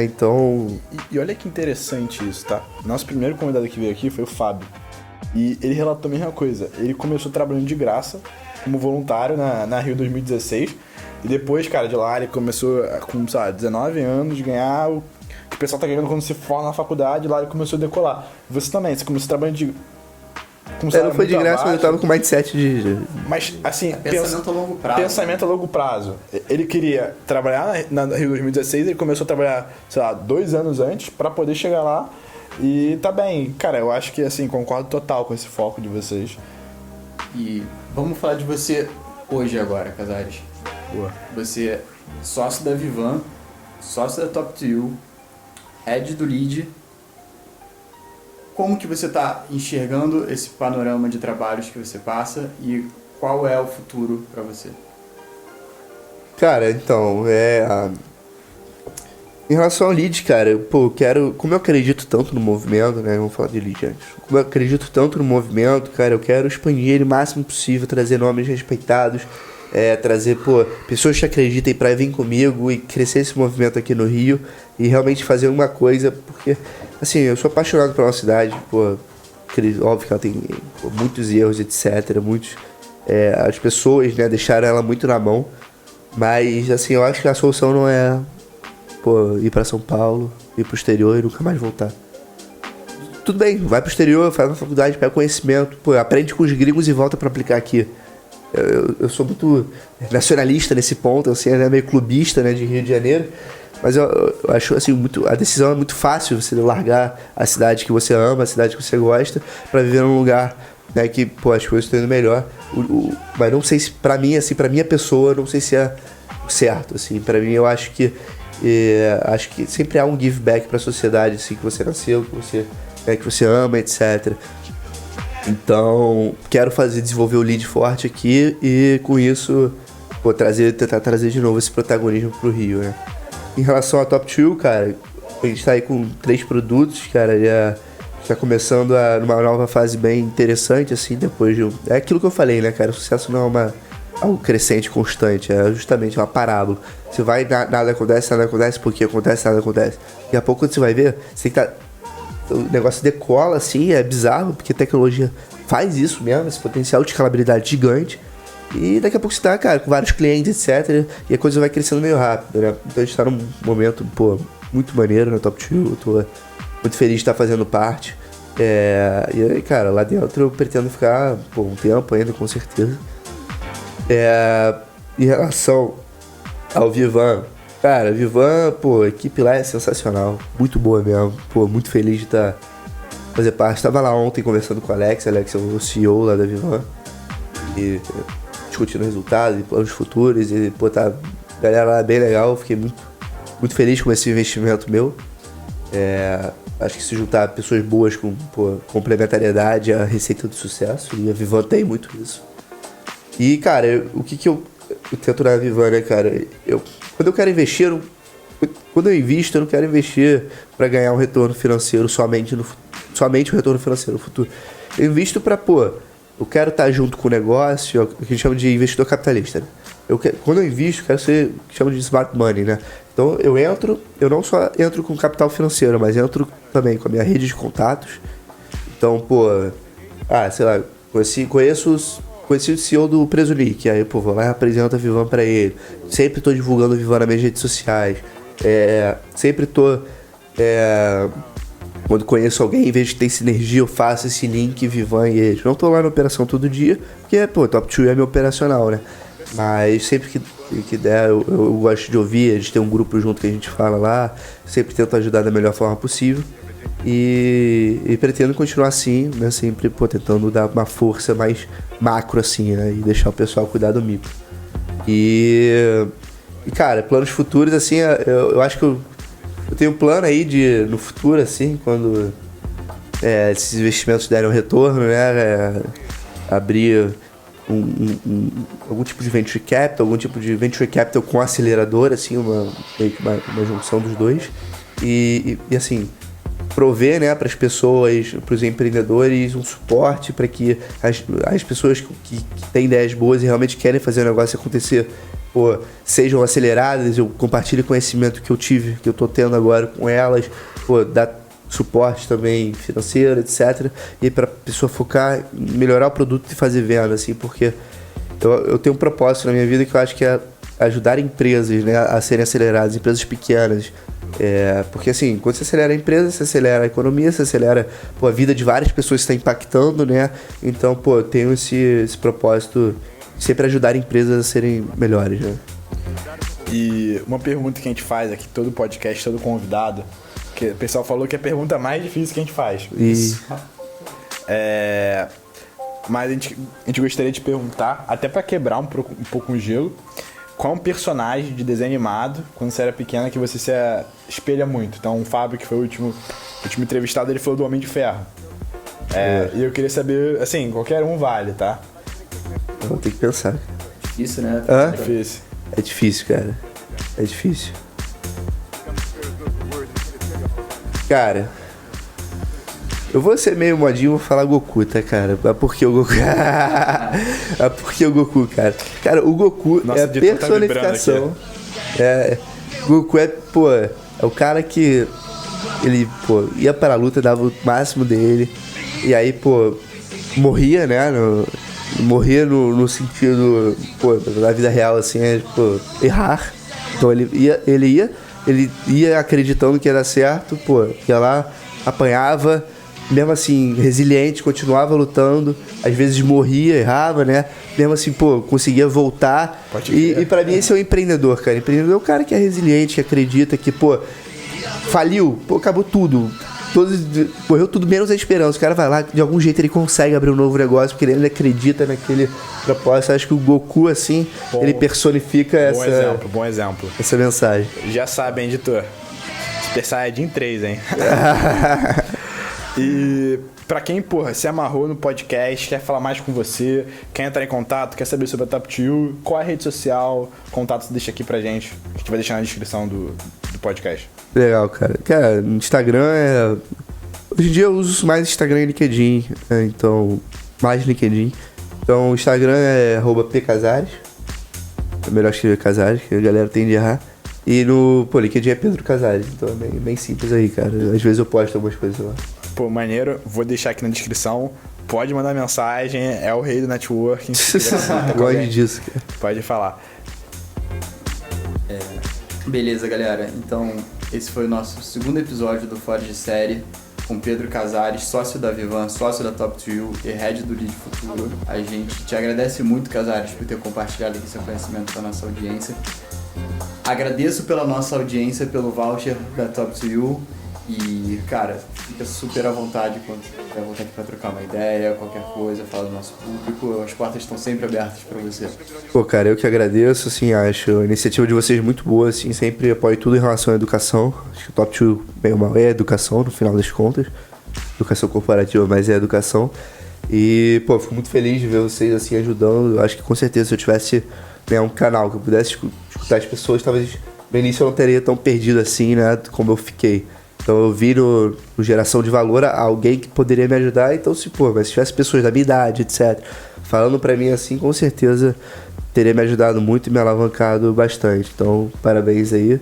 Então... E olha que interessante isso, tá? Nosso primeiro convidado que veio aqui foi o Fábio. E ele relatou a mesma coisa. Ele começou trabalhando de graça, como voluntário na Rio 2016. E depois, cara, de lá ele começou com, sei lá, 19 anos, ganhar o que o pessoal tá ganhando quando se forma na faculdade. Lá ele começou a decolar. Você também, você começou trabalhando de... Não foi de graça, mas eu tava com mindset de... Mas, assim... pensamento a longo prazo. Pensamento a longo prazo. Ele queria trabalhar na Rio 2016, ele começou a trabalhar, sei lá, 2 anos antes pra poder chegar lá. E tá bem. Cara, eu acho que, assim, concordo total com esse foco de vocês. E vamos falar de você hoje agora, Casares. Boa. Você é sócio da Vivan, sócio da Top 2, head do Lead. Como que você está enxergando esse panorama de trabalhos que você passa e qual é o futuro para você? Cara, então, em relação ao Lead, cara, pô, como eu acredito tanto no movimento, né, vamos falar de Lead antes. Como eu acredito tanto no movimento, cara, eu quero expandir ele o máximo possível, trazer nomes respeitados, trazer, pô, pessoas que acreditem pra vir comigo e crescer esse movimento aqui no Rio e realmente fazer uma coisa, porque, assim, eu sou apaixonado pela nossa cidade, pô, óbvio que ela tem muitos erros, etc, as pessoas, né, deixaram ela muito na mão, mas, assim, eu acho que a solução não é, pô, ir pra São Paulo, ir pro exterior e nunca mais voltar. Tudo bem, vai pro exterior, faz uma faculdade, pega conhecimento, pô, aprende com os gringos e volta pra aplicar aqui. Eu sou muito nacionalista nesse ponto, assim, meio clubista, né, de Rio de Janeiro, mas eu acho, assim, a decisão é muito fácil, você largar a cidade que você ama, a cidade que você gosta, pra viver num lugar, né, que, pô, as coisas estão indo melhor. Mas não sei se, pra mim, assim, pra minha pessoa, não sei se é certo, assim, pra mim eu acho que sempre há um give back pra sociedade, assim, que você nasceu, que você ama, etc. Então, quero desenvolver o Lead forte aqui e, com isso, pô, tentar trazer de novo esse protagonismo pro Rio, né? Em relação ao Top 2, cara, a gente tá aí com 3 produtos, cara, já tá começando numa nova fase bem interessante, assim, depois de... É aquilo que eu falei, né, cara? O sucesso não é algo crescente, constante, é justamente uma parábola. Você vai, nada acontece, porque acontece, nada acontece. Daqui a pouco, quando você vai ver, você tem que o negócio decola, assim, é bizarro, porque a tecnologia faz isso mesmo, esse potencial de escalabilidade gigante. E daqui a pouco você tá, cara, com vários clientes, etc. E a coisa vai crescendo meio rápido, né? Então a gente tá num momento, pô, muito maneiro no Top 2. Eu tô muito feliz de estar fazendo parte. E aí, cara, lá dentro eu pretendo ficar, pô, um tempo ainda, com certeza. Em relação ao Vivan, cara, Vivan, pô, a equipe lá é sensacional. Muito boa mesmo. Pô, muito feliz de fazer parte. Tava lá ontem conversando com o Alex. Alex é o CEO lá da Vivan. E discutindo resultados e planos futuros. E, pô, tá a galera lá bem legal. Fiquei muito feliz com esse investimento meu. Acho que se juntar pessoas boas com, pô, complementariedade é a receita do sucesso. E a Vivan tem muito isso. E, cara, o que eu tento na Vivan, né, cara? Quando eu quero investir, quando eu invisto, eu não quero investir para ganhar um retorno financeiro somente o retorno financeiro no futuro. Eu invisto para, pô, eu quero estar junto com o negócio, o que a gente chama de investidor capitalista, né? Quando eu invisto, eu quero ser o que chama de smart money, né? Então eu não só entro com capital financeiro, mas entro também com a minha rede de contatos. Então, pô, sei lá, conheço o CEO do Presunic, aí, pô, vou lá e apresento a Vivan pra ele. Sempre tô divulgando a Vivan nas minhas redes sociais. Sempre tô... quando conheço alguém, em vez de ter sinergia, eu faço esse link Vivan e eles. Não tô lá na operação todo dia, porque, pô, Top 2 é meu operacional, né? Mas sempre que der, eu gosto de ouvir, a gente tem um grupo junto que a gente fala lá, sempre tento ajudar da melhor forma possível. E pretendo continuar assim, né? Sempre, pô, tentando dar uma força mais macro, assim, né? E deixar o pessoal cuidar do micro. E cara, planos futuros, assim, eu acho que eu tenho um plano aí no futuro, assim, quando esses investimentos derem um retorno, né? Abrir algum tipo de venture capital com acelerador, assim, uma junção dos dois. E assim, prover, né, para as pessoas, para os empreendedores, um suporte para que as pessoas que têm ideias boas e realmente querem fazer o negócio acontecer, pô, sejam aceleradas. Eu compartilho o conhecimento que eu tô tendo agora com elas, pô, dar suporte também financeiro, etc. E para a pessoa focar em melhorar o produto e fazer venda, assim, porque eu tenho um propósito na minha vida que eu acho que é ajudar empresas, né, a serem aceleradas, empresas pequenas. Porque assim, quando você acelera a empresa, você acelera a economia, você acelera, pô, a vida de várias pessoas que está impactando, né? Então, pô, eu tenho esse propósito de sempre ajudar empresas a serem melhores, né? E uma pergunta que a gente faz aqui, todo podcast, todo convidado, que o pessoal falou que é a pergunta mais difícil que a gente faz. Isso. Mas a gente gostaria de perguntar, até para quebrar um pouco o gelo, qual um personagem de desenho animado, quando você era pequena, que você se espelha muito? Então, o Fábio, que foi o último entrevistado, ele falou do Homem de Ferro. E eu queria saber, assim, qualquer um vale, tá? Eu vou ter que pensar. Difícil, né? Difícil. É difícil, cara. É difícil. Cara, eu vou ser meio modinho e vou falar Goku, tá, cara? Mas por que o Goku? Cara? Cara, o Goku é a personificação. Goku Pô, é o cara que ele, pô, ia pra luta, dava o máximo dele. E aí, pô, morria, né? Morria no sentido, pô, da vida real, assim, pô, errar. Então ele ia acreditando que ia dar certo, pô, ia lá, apanhava, mesmo assim, resiliente, continuava lutando, às vezes morria, errava, né? Mesmo assim, pô, conseguia voltar. E pra mim esse é o empreendedor, cara. Empreendedor é o cara que é resiliente, que acredita que, pô, faliu, pô, acabou tudo. Morreu tudo menos a esperança. O cara vai lá, de algum jeito ele consegue abrir um novo negócio, porque ele acredita naquele propósito. Acho que o Goku, assim, ele personifica Bom exemplo. Essa mensagem. Já sabe, hein, editor? Super Saiyajin 3, hein? E pra quem, porra, se amarrou no podcast, quer falar mais com você, quer entrar em contato, quer saber sobre a Top 2, qual é a rede social, contato você deixa aqui pra gente, que a gente vai deixar na descrição do podcast. Legal, cara. Cara, no Instagram Hoje em dia eu uso mais Instagram e LinkedIn, né? Então, mais LinkedIn. Então, o Instagram é @pcasares. É melhor escrever Casares, que a galera tende a errar. E no LinkedIn é Pedro Casares, então é bem simples aí, cara. Às vezes eu posto algumas coisas lá. Pô, maneiro, vou deixar aqui na descrição. Pode mandar mensagem, é o rei do networking. Gosto disso, cara. Pode falar. Beleza, galera. Então, esse foi o nosso segundo episódio do Fora de Série, com Pedro Casares, sócio da Vivan, sócio da Top 2 e head do Lead Futuro. A gente te agradece muito, Casares, por ter compartilhado aqui seu conhecimento com a nossa audiência. Agradeço pela nossa audiência, pelo voucher da Top 2 e, cara, fica super à vontade quando você quiser voltar aqui pra trocar uma ideia, qualquer coisa, falar do nosso público. As portas estão sempre abertas pra você. Pô, cara, eu que agradeço, assim, acho a iniciativa de vocês muito boa, assim, sempre apoio tudo em relação à educação. Acho que o Top 2, bem ou mal, é educação, no final das contas. Educação corporativa, mas é educação. E, pô, fico muito feliz de ver vocês, assim, ajudando. Eu acho que, com certeza, se eu tivesse um canal que eu pudesse escutar as pessoas, talvez no início eu não teria tão perdido assim, né, como eu fiquei. Então eu vi no geração de valor a alguém que poderia me ajudar. Então, mas se tivesse pessoas da minha idade, etc., falando pra mim assim, com certeza teria me ajudado muito e me alavancado bastante. Então, parabéns aí.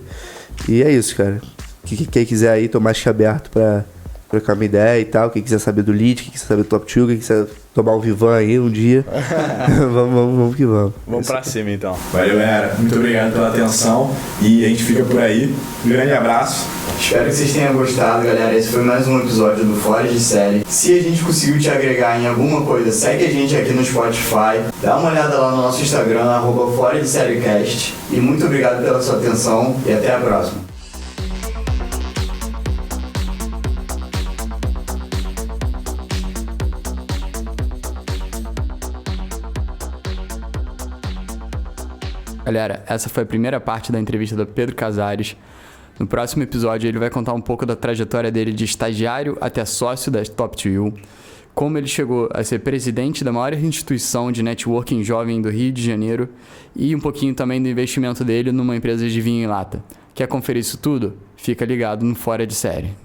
E é isso, cara. Quem quiser aí, tô mais que aberto pra trocar uma ideia e tal. Quem quiser saber do Lead, quem quiser saber do Top 2, quem quiser tomar um Vivan aí um dia, vamos que vamos. Vamos pra cima, então. Valeu, galera. Muito obrigado pela atenção e a gente fica por aí. Um grande abraço. Espero que vocês tenham gostado, galera. Esse foi mais um episódio do Fora de Série. Se a gente conseguiu te agregar em alguma coisa, segue a gente aqui no Spotify. Dá uma olhada lá no nosso Instagram, @Fora de Sériecast. E muito obrigado pela sua atenção e até a próxima. Galera, essa foi a primeira parte da entrevista do Pedro Casares. No próximo episódio ele vai contar um pouco da trajetória dele de estagiário até sócio da Top 2, como ele chegou a ser presidente da maior instituição de networking jovem do Rio de Janeiro e um pouquinho também do investimento dele numa empresa de vinho em lata. Quer conferir isso tudo? Fica ligado no Fora de Série.